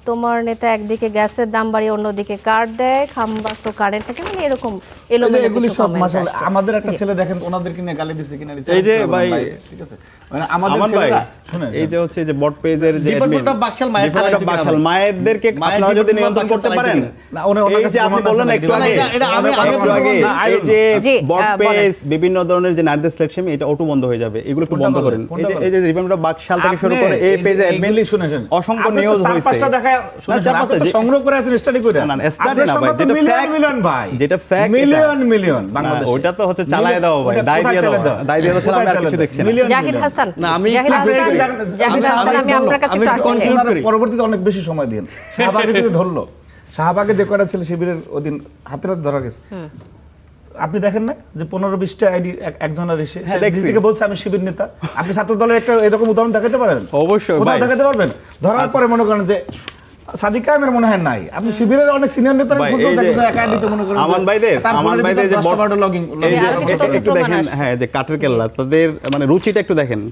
তোমার নেতা একদিকে গ্যাসের দাম বাড়িয়ে অন্যদিকে কার্ড দেয়, খাম্বা তো কারেন্ট থাকে, মানে এরকম এলোমেলো এগুলি কিছু সব comment মাশাআল্লাহ। আসছে। আমাদের একটা ছেলে দেখেন ওনাদেরকে নিয়ে গালি দিচ্ছে কিনা, এই যে challenge ভাই, করবো না, ঠিক আছে, মানে আমাদের আমান ভাই, ছেলেরা শুনেন, এই যে হচ্ছে যে বট পেজের যে Department admin, of বাকশাল মায়ের Department of চালাইতে বাকশাল কিনা? মায়েরদেরকে মায়ের আপনারা যদি Department of নিয়ন্ত্রণ করতে বাকশাল পারেন, চালাইতে না, ওনার এই কাছে যে আপনি প্রমাণ বললেন আছে একটু নাকি? আগে, না, এটা আমি- আমি একটু আগে, না, I এই don't যে জি, বট বলেন। পেজ, বিভিন্ন ধরনের যে নারীদের সিলেকশন, এটা অটো বন্ধ হয়ে যাবে, এগুলো একটু বন্ধ কোনটা করেন। বলেন? এই যে ডিপার্টমেন্ট অফ বাকশাল থেকে শুরু করে এই পেজে অ্যাডমিন অসংখ্য নিউজ হয়েছে। সংগ্রহ করে আছেন স্টাডি করে, না, না, study না ভাই, যেটা fact, মিলিয়ন ভাই, যেটা fact মিলিয়ন এটা। মিলিয়ন না, বাংলাদেশে, ওইটা তো হচ্ছে চালায় দাও ভাই, ওটা দায় কোথায় দিয়ে দাও, চালায় দাও? দায় দিয়ে দাও ছাড়া আমি আর কোথায় কিছু চালায় দেখছি দাও? না। Million Zahid million. হাসান, না, আমি জাহিদ একটু হাসান, break জাহিদ আমি- হাসান, আমি আপনার কাছে আমি একটু একটু আসতে চাই। continue ওনার করি। পরবর্তীতে অনেক বেশি সময় দিন। শাহবাগে যদি ধরলো, শাহবাগে যে কয়টা ছেলে শিবিরের ওদিন হাতে হাতে ধরা গেছে, আপনি দেখেন না যে 15-20টা আইডি একজনের এসে হ্যাঁ, সে দেখছি। নিজেকে বলছে আমি শিবির নেতা। আপনি ছাত্র দলের একটা এরকম উদাহরণ দেখাতে পারেন? অবশ্যই কোথাও ভাই। দেখাতে পারবেন? ধরার পরে মনে করেন যে সাদিক কায়েমের মনে হয় নাই, আপনি শিবিরের অনেক সিনিয়র নেতার ভাই, খোঁজ এই যে দেখেন, এক আইডিতে মনে করেন আমান ভাইদের যে বট লগিং, এই যে আরো কিছু তথ্য একটু প্রমাণ দেখেন, আসছে। হ্যাঁ, যে কাঠের কেল্লা, তাদের মানে রুচিটা একটু দেখেন,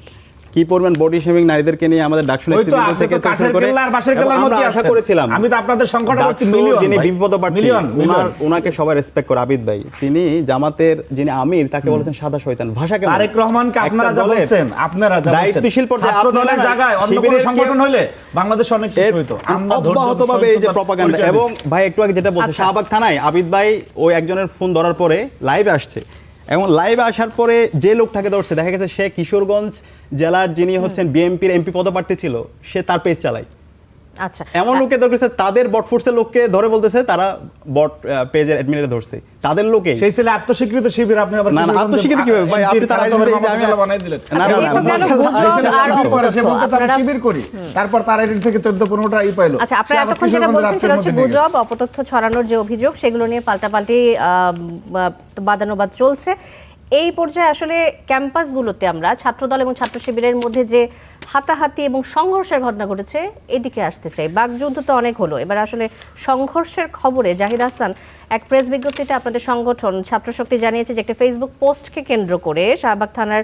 কি পরিমাণ বডি শেমিং নারীদেরকে নিয়ে আমাদের ডাকসু ওই তো নেতৃবৃন্দ আপনি থেকে তো শুরু কাঠের করে, কেল্লা আর বাঁশের এবং কেল্লার আমরা মধ্যেই আশা আছেন। করেছিলাম আমি তো আপনাদের সংখ্যাটা বলছি ডাকসু মিলিয়ন, যিনি ভাই। বিপদ প্রার্থী, মিলিয়ন, মিলিয়ন। ওনাকে সবাই রেসপেক্ট করে, আবিদ ভাই, তিনি জামাতের যিনি আমির, তাকে বলেছেন সাদা শয়তান। ভাষা কেমন? তারেক রহমানকে একটা আপনারা যা দলের বলছেন, আপনারা যা বলছেন, দায়িত্বশীল পর্যায়ে ছাত্র আপনারা দলের না, জায়গায় অন্য কোনো শিবিরের সংগঠন হইলে বাংলাদেশে অনেক কিছু হইতো। আমরা ধৈর্য অব্যাহতভাবে এই যে সহিষ্ণুতার প্রপাগান্ডা, পরিচয় এবং দিচ্ছি। ভাই একটু আগে যেটা বলছে, আচ্ছা। শাহবাগ থানায় আবিদ ভাই ওই একজনের ফোন ধরার পরে লাইভে আসছে, এবং লাইভে আসার পরে যে লোকটাকে ধরছে, দেখা গেছে সে কিশোরগঞ্জ জেলার যিনি হচ্ছেন বিএনপির এমপি পদপ্রার্থী ছিল, সে তার পেজ চালায়। আচ্ছা, এমন লোকে ধরছে, তাদের বট ফোর্সের লোককে ধরে বলতেছে তারা বট পেজের অ্যাডমিনে ধরছে, তাদের লোকে। সেই ছেলে আত্মস্বীকৃত শিবির, আপনি আবার না, না, আত্মস্বীকৃত কিভাবে ভাই? আপনি তার আইডি যে আমি বানাই দিলেন। না, না, না, এটা যেন গুজব আর অপতথ্য। সে বলতেছে আমি আপনারা- শিবির করি, তারপর তার আইডি থেকে 14-15টা ই পাইলো। আচ্ছা, আপনারা সে আবার এতক্ষণ যেটা কিশোরগঞ্জ বলছেন সেটা রাষ্ট্রের হচ্ছে মধ্যে নিয়ে গেছে। গুজব, অপতথ্য ছড়ানোর যে অভিযোগ, সেগুলো নিয়ে পাল্টাপাল্টি বাদানুবাদ চলছে। এই পর্যায়ে আসলে ক্যাম্পাসগুলোতে আমরা ছাত্রদল এবং ছাত্র শিবিরের মধ্যে যে হাতাহাতি এবং সংঘর্ষের ঘটনা ঘটেছে, এদিকে আসতে চাই। বাকযুদ্ধ তো অনেক হলো, এবার আসলে সংঘর্ষের খবরে জাহিদ হাসান এক প্রেস বিজ্ঞপ্তিতে আপনাদের সংগঠন ছাত্রশক্তি জানিয়েছে যে একটা ফেসবুক পোস্টকে কেন্দ্র করে শাহবাগ থানার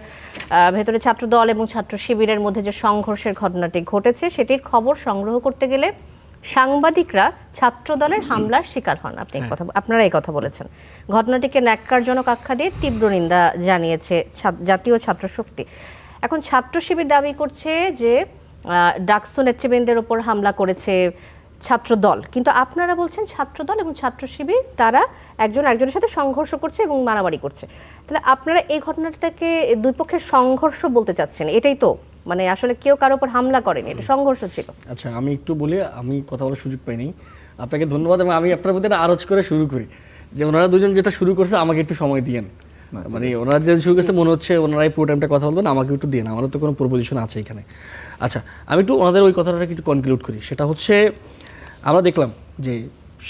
ভেতরে ছাত্রদল এবং ছাত্র শিবিরের মধ্যে যে সংঘর্ষের ঘটনাটি ঘটেছে, সেটির খবর সংগ্রহ করতে গেলে সাংবাদিকরা ছাত্রদলের হামলার শিকার হন। আপনারা এই কথা বলেছেন। ঘটনাটিকে ন্যাক্কারজনক আখ্যা দিয়ে তীব্র নিন্দা জানিয়েছে জাতীয় ছাত্র শক্তি। এখন ছাত্র শিবির দাবি করছে যে ডাকসু নেতৃবৃন্দের ওপর হামলা করেছে ছাত্র দল, কিন্তু আপনারা বলছেন ছাত্র দল এবং ছাত্র শিবির তারা একজন একজনের সাথে সংঘর্ষ করছে এবং মারামারি করছে। তাহলে আপনারা এই ঘটনাটাকে দুই পক্ষের সংঘর্ষ বলতে চাচ্ছেন, এটাই তো? মানে আসলে কেউ কারোর উপর হামলা করেনি, এটা সংঘর্ষ ছিল। আচ্ছা, আমি একটু বলি, আমি কথা বলার সুযোগ পাইনি, আপনাকে ধন্যবাদ। এবং আমি আপনার প্রতি আরজ করে শুরু করি যে ওনারা দুজন যেটা শুরু করছে আমাকে একটু সময় দিয়েন। মানে ওনারা যে শুরু করছে মনে হচ্ছে ওনারাই পুরো টাইমটা কথা বলবেন, আমাকে একটু দিন, আমারও তো কোনো প্রপোজিশন আছে এখানে। আচ্ছা, আমি একটু ওনাদের ওই কথাটাকে একটু কনক্লুড করি। সেটা হচ্ছে আমরা দেখলাম যে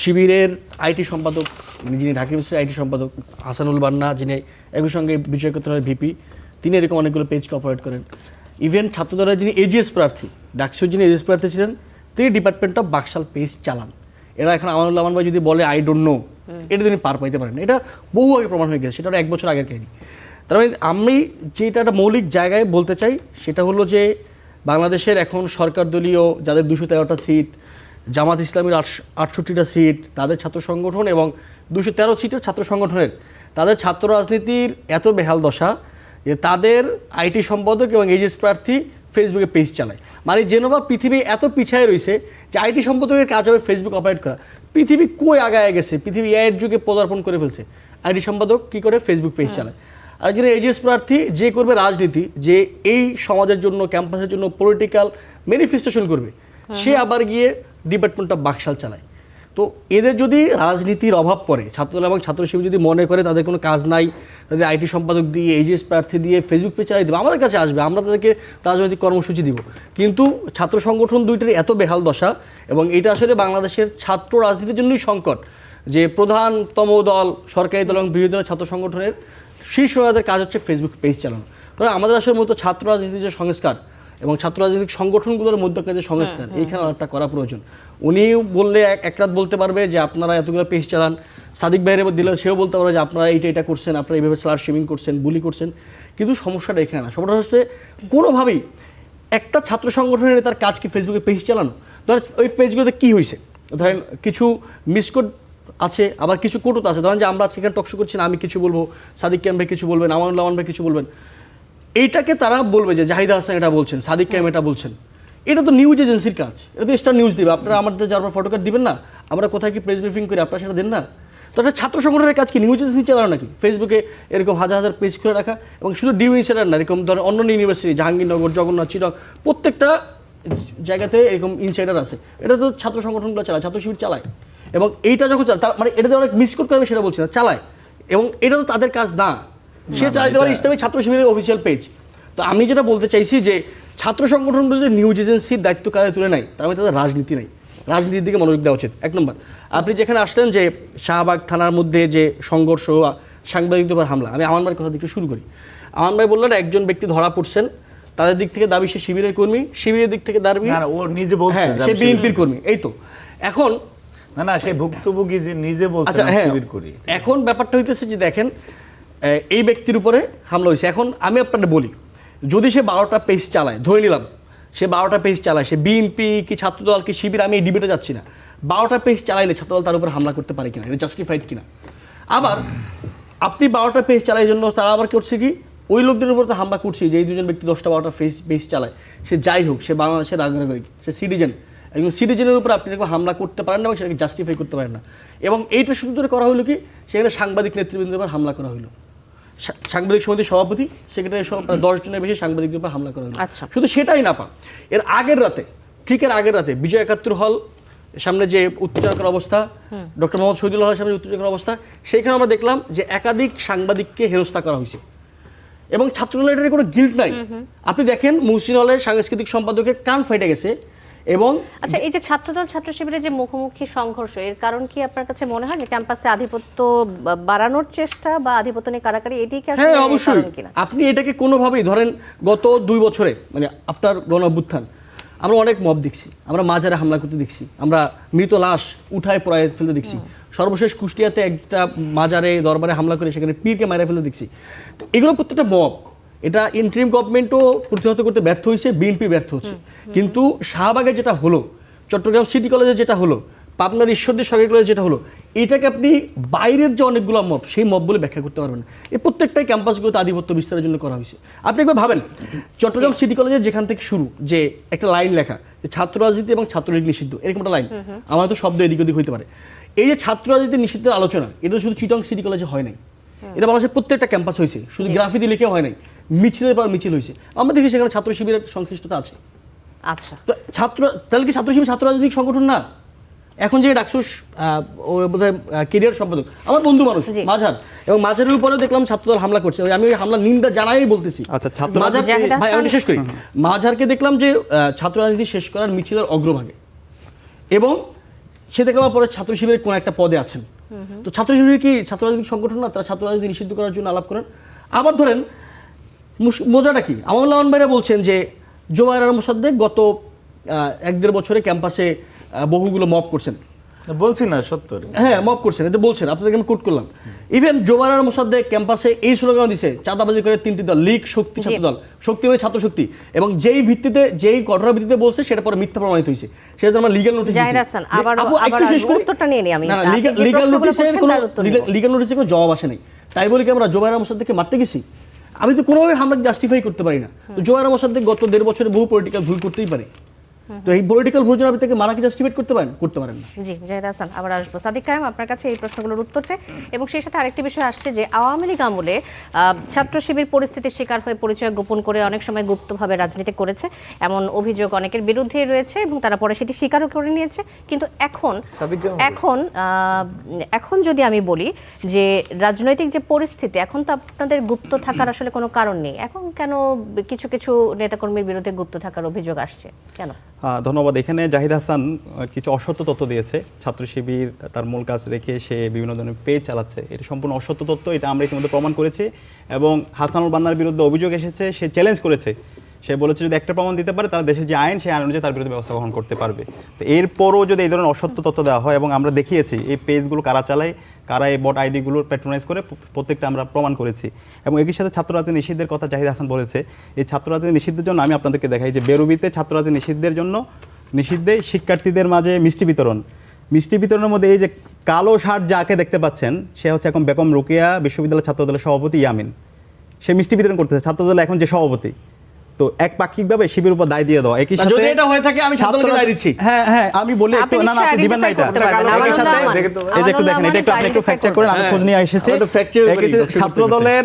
শিবিরের আইটি সম্পাদক, মানে যিনি ঢাকা ইউনিভার্সিটির আইটি সম্পাদক হাসানুল বান্না, যিনি একই সঙ্গে বিজয় ক্ষেত্রের ভিপি, তিনি এরকম অনেকগুলো পেজকে অপারেট করেন। ইভেন ছাত্রদলের যিনি এজিএস প্রার্থী, ডাকসুর যিনি এজিএস প্রার্থী ছিলেন, তিনি ডিপার্টমেন্ট অফ বাকশাল পেজ চালান। এরা এখন আমানুল্লাহ আমান ভাই যদি বলে আই ডোন্ট নো, এটা তিনি পার পাইতে পারেন, এটা বহু আগে প্রমাণ হয়ে গেছে, সেটা 1 বছর আগের কাহিনী। তার মানে আমি যেটা একটা মৌলিক জায়গায় বলতে চাই সেটা হলো যে বাংলাদেশের এখন সরকার দলীয় যাদের 213টা সিট, জামাত ইসলামীর 68টা সিট, তাদের ছাত্র সংগঠন এবং 213 সিটের ছাত্র সংগঠনের তাদের ছাত্র রাজনীতির এত বেহাল দশা যে তাদের আইটি সম্পাদক এবং এজিএস প্রার্থী ফেসবুকে পেজ চালায়। মানে যেনবা পৃথিবী এত পিছায় রয়েছে যে আইটি সম্পাদকের কাজ হবে ফেসবুক অপারেট করা। পৃথিবী কই আগায় গেছে, পৃথিবী এর যুগে পদার্পণ করে ফেলছে। আইটি সম্পাদক কি করে? ফেসবুক পেজ চালায়। আর একজন এজিএস প্রার্থী যে করবে রাজনীতি, যে এই সমাজের জন্য, ক্যাম্পাসের জন্য পলিটিক্যাল ম্যানিফেস্টেশন করবে, সে আবার গিয়ে ডিপার্টমেন্ট অফ বাকশাল চালায়। তো এদের যদি রাজনীতির অভাব পড়ে, ছাত্রদল এবং ছাত্র শিবির যদি মনে করে তাদের কোনো কাজ নাই, তাদের আইটি সম্পাদক দিয়ে, এজিএস প্রার্থী দিয়ে ফেসবুক পেজ চালাই দেবে, আমাদের কাছে আসবে, আমরা তাদেরকে রাজনৈতিক কর্মসূচি দিব। কিন্তু ছাত্র সংগঠন দুইটার এত বেহাল দশা, এবং এটা আসলে বাংলাদেশের ছাত্র রাজনীতির জন্যই সংকট যে প্রধানতম দল, সরকারি দল এবং বিরোধী দলের ছাত্র সংগঠনের শীর্ষ নেতাদের কাজ হচ্ছে ফেসবুক পেজ চালানো। কারণ আমাদের আসলে মতো ছাত্র রাজনীতির যে সংস্কার এবং ছাত্র রাজনৈতিক সংগঠনগুলোর মধ্যকার যে সংস্কার, এইখানে একটা করা প্রয়োজন। উনি বললে এক রাত বলতে পারবে যে আপনারা এতগুলো পেজ চালান, সাদিক ভাইয়ের দিলে সেও বলতে পারবে যে আপনারা এটা করছেন, আপনারা এইভাবে স্লার শেমিং করছেন, বুলি করছেন। কিন্তু সমস্যাটা এখানে না, সমস্যাটা হচ্ছে কোনোভাবেই একটা ছাত্র সংগঠনের তার কাজ কি ফেসবুকে পেজ চালানো? ধরেন ওই পেজগুলোতে কী হয়েছে, ধরেন কিছু মিসকোড আছে, আবার কিছু কোটও আছে। ধরেন যে আমরা সেখানে টকশো করছি না, আমি কিছু বলবো, সাদিক ক্যাম ভাই কিছু বলবেন, আমানুল্লাহ আমান ভাই কিছু বলবেন, এইটাকে তারা বলবে যে জাহিদা হাসান এটা বলছেন, সাদিক ক্যাম এটা বলছেন। এটা তো নিউজ এজেন্সির কাজ, এটা তো স্টার নিউজ দিবে। আপনারা আমাদের যার ফটোকার্ড দিবেন না, আমরা কোথায় কি প্রেস ব্রিফিং করি, আপনারা সেটা দেন না। তো একটা ছাত্র সংগঠনের কাজ কি নিউজ এজেন্সি চালানো নাকি? ফেসবুকে এরকম হাজার হাজার পেজ খুলে রাখা, এবং শুধু ডিউ ইনস্টিটিউট না, এরকম ধরেন অন্য ইউনিভার্সিটি, জাহাঙ্গীরনগর, জগন্নাথ, চিটং, প্রত্যেকটা জায়গাতে এরকম ইনসাইডার আছে। এটা তো ছাত্র সংগঠনগুলো চালায়, ছাত্র শিবির চালায়। এবং এইটা যখন চালায়, মানে এটাতে অনেক মিসকোড করবে সেটা বলছি না, চালায়। এবং এটা তো তাদের কাজ না, সে চালাইতে পারে ইসলামী ছাত্র শিবিরের অফিসিয়াল পেজ। তো আমি যেটা বলতে চাইছি যে ছাত্র সংগঠনগুলো যে নিউজ এজেন্সির দায়িত্ব কাজে তুলে নেয়, তার মানে তাদের রাজনীতি নেই, রাজনীতির দিকে মনোযোগ দেওয়া উচিত। 1 নম্বর, আপনি যেখানে আসলেন যে শাহবাগ থানার মধ্যে যে সংঘর্ষ, সাংবাদিকদের উপর হামলা, আমি আমান ভাইয়ের কথা থেকে শুরু করি। আমান ভাই বললেন একজন ব্যক্তি ধরা পড়ছেন, তাদের দিক থেকে দাবি সে শিবিরের কর্মী, শিবিরের দিক থেকে দাবি ও নিজে বলছে সে বিএনপির কর্মী। এই তো এখন না সে ভুক্তভোগী যে নিজে বলছে আচ্ছা, হ্যাঁ, শিবির করি। এখন ব্যাপারটা হইতেছে যে দেখেন এই ব্যক্তির উপরে হামলা হয়েছে। এখন আমি আপনাদের বলি, যদি সে 12টা পেজ চালায়, ধরে নিলাম সে 12টা পেজ চালায়, সে বিএনপি কি ছাত্রদল কি শিবির, আমি এই ডিবেটে যাচ্ছি না, 12টা পেজ চালাইলে ছাত্রদল তার উপর হামলা করতে পারে কিনা, এটা জাস্টিফাইড কিনা। আবার আপনি 12টা পেজ চালার জন্য তারা আবার করছে কি, ওই লোকদের উপর তো হামলা করছে যে এই দুজন ব্যক্তি 10টা 12টা পেজ চালায়, সে যাই হোক, সে বাংলাদেশের নাগরিক, সে সিটিজেন, একজন সিটিজেনের উপর আপনি এরকম হামলা করতে পারেন না এবং সেটাকে জাস্টিফাই করতে পারেন না। এবং এইটা শুধু ধরে করা হলো কি, সেখানে সাংবাদিক নেতৃবৃন্দের উপর হামলা করা হলো, সাংবাদিক সমিতির সভাপতি, সেক্রেটারি সহ 10 জনের বেশি সাংবাদিকদের উপর হামলা করা হলো। শুধু সেটাই না পা, এর আগের রাতে বিজয় 71 হল সামনে যে উত্তেজনাকর অবস্থা, ডক্টর মোহাম্মদ শহীদুল্লাহ হলের সামনে উত্তেজনাকর অবস্থা, সেইখানে আমরা দেখলাম যে একাধিক সাংবাদিককে হেনস্থা করা হয়েছে এবং ছাত্রদলের এটার কোনো গিল্ট নাই। আপনি দেখেন মুহসিন হলের সাংস্কৃতিক সম্পাদকের কান ফেটে গেছে। এবং আচ্ছা, এই যে ছাত্রদল ছাত্র শিবিরের যে মুখোমুখি সংঘর্ষ, এর কারণ কি আপনার কাছে মনে হয় যে ক্যাম্পাসে আধিপত্য বাড়ানোর চেষ্টা বা আধিপত্য নিয়ে কারাকারি, এটাই কি আসলে অবশ্যই কিনা? আপনি এটাকে কোনোভাবেই ধরেন গত 2 বছরে, মানে আফটার গণ অভ্যুত্থান, আমরা অনেক মব দেখছি, আমরা মাজারে হামলা করতে দেখছি, আমরা মৃত লাশ উঠায় পড়ায় ফেলতে দেখছি, সর্বশেষ কুষ্টিয়াতে একটা মাজারে দরবারে হামলা করে সেখানে পীরকে মারা ফেলতে দেখছি। তো এগুলো প্রত্যেকটা মব, এটা ইন্টারিম গভর্নমেন্টও প্রতিহত করতে ব্যর্থ হয়েছে, বিএনপি ব্যর্থ হচ্ছে। কিন্তু শাহবাগে যেটা হলো, চট্টগ্রাম সিটি কলেজে যেটা হলো, পাবনার ঈশ্বরদী সরকারি কলেজ যেটা হলো, এটাকে আপনি বাইরের যে অনেকগুলো মব, সেই মব বলে ব্যাখ্যা করতে পারবেন না। এই প্রত্যেকটাই ক্যাম্পাসগুলোতে আধিপত্য বিস্তারের জন্য করা হয়েছে। আপনি একবার ভাবেন, চট্টগ্রাম সিটি কলেজে যেখান থেকে শুরু, যে একটা লাইন লেখা যে ছাত্র রাজনীতি এবং ছাত্রলীগ নিষিদ্ধ, এরকম একটা লাইন, আমার তো শব্দ এদিক ওদিক হইতে পারে। এই যে ছাত্র রাজনীতি নিষিদ্ধের আলোচনা, এটা শুধু চিটং সিটি কলেজে হয় নাই, এটা বাংলাদেশের প্রত্যেকটা ক্যাম্পাস হয়েছে, শুধু গ্রাফিতি লিখে হয় নাই, মিছিলের পর মিছিল হয়েছে। আমরা দেখি সেখানে ছাত্র শিবিরের সংশ্লিষ্টতা আছে। আচ্ছা, তো তাহলে কি ছাত্র শিবির ছাত্র রাজনৈতিক সংগঠন না? এখন যে ডাকসুস ও বোধহয় কেরিয়ার সম্পাদক আমার বন্ধু মানুষ জি। মাঝার, এবং মাঝারের উপরেও দেখলাম ছাত্রদল হামলা করছে। আমি ওই হামলা নিন্দা জানাই বলতেছি। আচ্ছা, ছাত্র মাঝার, রাজনীতি- ভাই আমি শেষ করি। মাঝারকে দেখলাম যে ছাত্র রাজনীতি শেষ করার মিছিলের অগ্রভাগে, এবং সে দেখলাম পরে ছাত্র শিবিরের কোন একটা পদে আছেন। তো ছাত্র শিবির কি ছাত্র রাজনৈতিক সংগঠন না? তারা ছাত্র রাজনীতি নিষিদ্ধ করার জন্য আলাপ করেন। আবার ধরেন মজাটা কি, আমার লাওয়ান ভাইরা বলছেন যে জোবায়ের মোসাদ্দেক গত 1-1.5 বছরে ক্যাম্পাসে বহুগুলো মব করছেন। বলছি না, সত্য। হ্যাঁ, মব করছেন, এটা বলছেন, আপনাদেরকে আমি কোট করলাম। ইভেন জোবায়ের মোসাদ্দেক ক্যাম্পাসে এই স্লোগান দিছে, চাঁদাবাজি করে 3টি দল, লীগ, শক্তি, ছাত্র দল, শক্তি মানে ছাত্র শক্তি, এবং যেই ভিত্তিতে, যেই ঘটনার ভিত্তিতে বলছে সেটা পরে মিথ্যা প্রমাণিত হয়েছে। সেটা আমরা লিগ্যাল নোটিস জাহিদ হাসান, আবার উত্তরটা নিয়ে নিই আমি। লিগ্যাল নোটিসে কোনো জবাব আসে নাই। তাই বলি কি আমরা জোবায়ের মোসাদ্দেককে মারতে গেছি? আমি তো কোনোভাবে হামলাকে জাস্টিফাই করতে পারি না। তো জোবায়ের মোসাদ্দেক গত 1.5 বছরে বহু পলিটিক্যাল ভুল করতেই পারে। তো এই পলিটিক্যাল ভুল আপনি থেকে মারাকে জাস্টিফাই করতে পারেন? করতে পারেন না। জি, জাহিদ হাসান, আবার আসবো সাদিক কায়েম আপনার কাছে এই প্রশ্নগুলোর উত্তর চাই। এবং সেই সাথে আরেকটি বিষয় আসছে যে আওয়ামী লীগ আমলে ছাত্র শিবির পরিস্থিতির শিকার হয়ে পরিচয় গোপন করে অনেক সময় গুপ্তভাবে রাজনীতি করেছে, এমন অভিযোগ অনেকের বিরুদ্ধেই রয়েছে, এবং তারা পরে সেটি স্বীকারও করে নিয়েছে। কিন্তু এখন যদি আমি বলি যে রাজনৈতিক যে পরিস্থিতি, এখন তো আপনাদের গুপ্ত থাকার আসলে কোনো কারণ নেই, এখন কেন কিছু কিছু নেতাকর্মীর বিরুদ্ধে গুপ্ত থাকার অভিযোগ আসছে কেন? ধন্যবাদ। এখানে জাহিদ হাসান কিছু অসত্য তথ্য দিয়েছে। ছাত্র শিবির তার মূল কাজ রেখে সে বিভিন্ন ধরনের পেজ চালাচ্ছে, এটা সম্পূর্ণ অসত্য তথ্য। এটা আমরা ইতিমধ্যে প্রমাণ করেছি, এবং হাসানুল বান্নার বিরুদ্ধে অভিযোগ এসেছে, সে চ্যালেঞ্জ করেছে। সে বলেছে যদি একটা প্রমাণ দিতে পারে তাহলে দেশের যে আইন, সেই আইন অনুযায়ী তার বিরুদ্ধে ব্যবস্থা গ্রহণ করতে পারবে। তো এরপরও যদি এই ধরনের অসত্য তথ্য দেওয়া হয়, এবং আমরা দেখিয়েছি এই পেজগুলো কারা চালায়, কারা এই বট আইডিগুলো প্যাট্রোনাইজ করে, প্রত্যেকটা আমরা প্রমাণ করেছি। এবং একই সাথে ছাত্র রাজনীতি নিষিদ্ধের কথা জাহিদ হাসান বলেছে। এই ছাত্র রাজনীতি নিষিদ্ধের জন্য আমি আপনাদেরকে দেখাই যে বেরুবিতে ছাত্র রাজনীতি নিষিদ্ধে শিক্ষার্থীদের মাঝে মিষ্টি বিতরণের মধ্যে এই যে কালো শার্ট যাকে দেখতে পাচ্ছেন, সে হচ্ছে এখন বেগম রোকেয়া বিশ্ববিদ্যালয় ছাত্রদলের সভাপতি ইয়ামিন। সে মিষ্টি বিতরণ করতেছে ছাত্রদলের এখন যে সভাপতি। তো এক পাক্ষিকভাবে শিবির উপর দায় দিয়ে দেওয়া। একই সাথে যদি এটা হয়ে থাকে আমি ছাত্রদলকে দায় দিচ্ছি। হ্যাঁ আমি বলি একটু, না আপনি দিবেন না এটা। একই সাথে এই যে একটু দেখেন, এটা একটু আপনি একটু ফ্যাক্ট চেক করেন, আমি খোঁজ নিয়ে এসেছি। ছাত্রদলের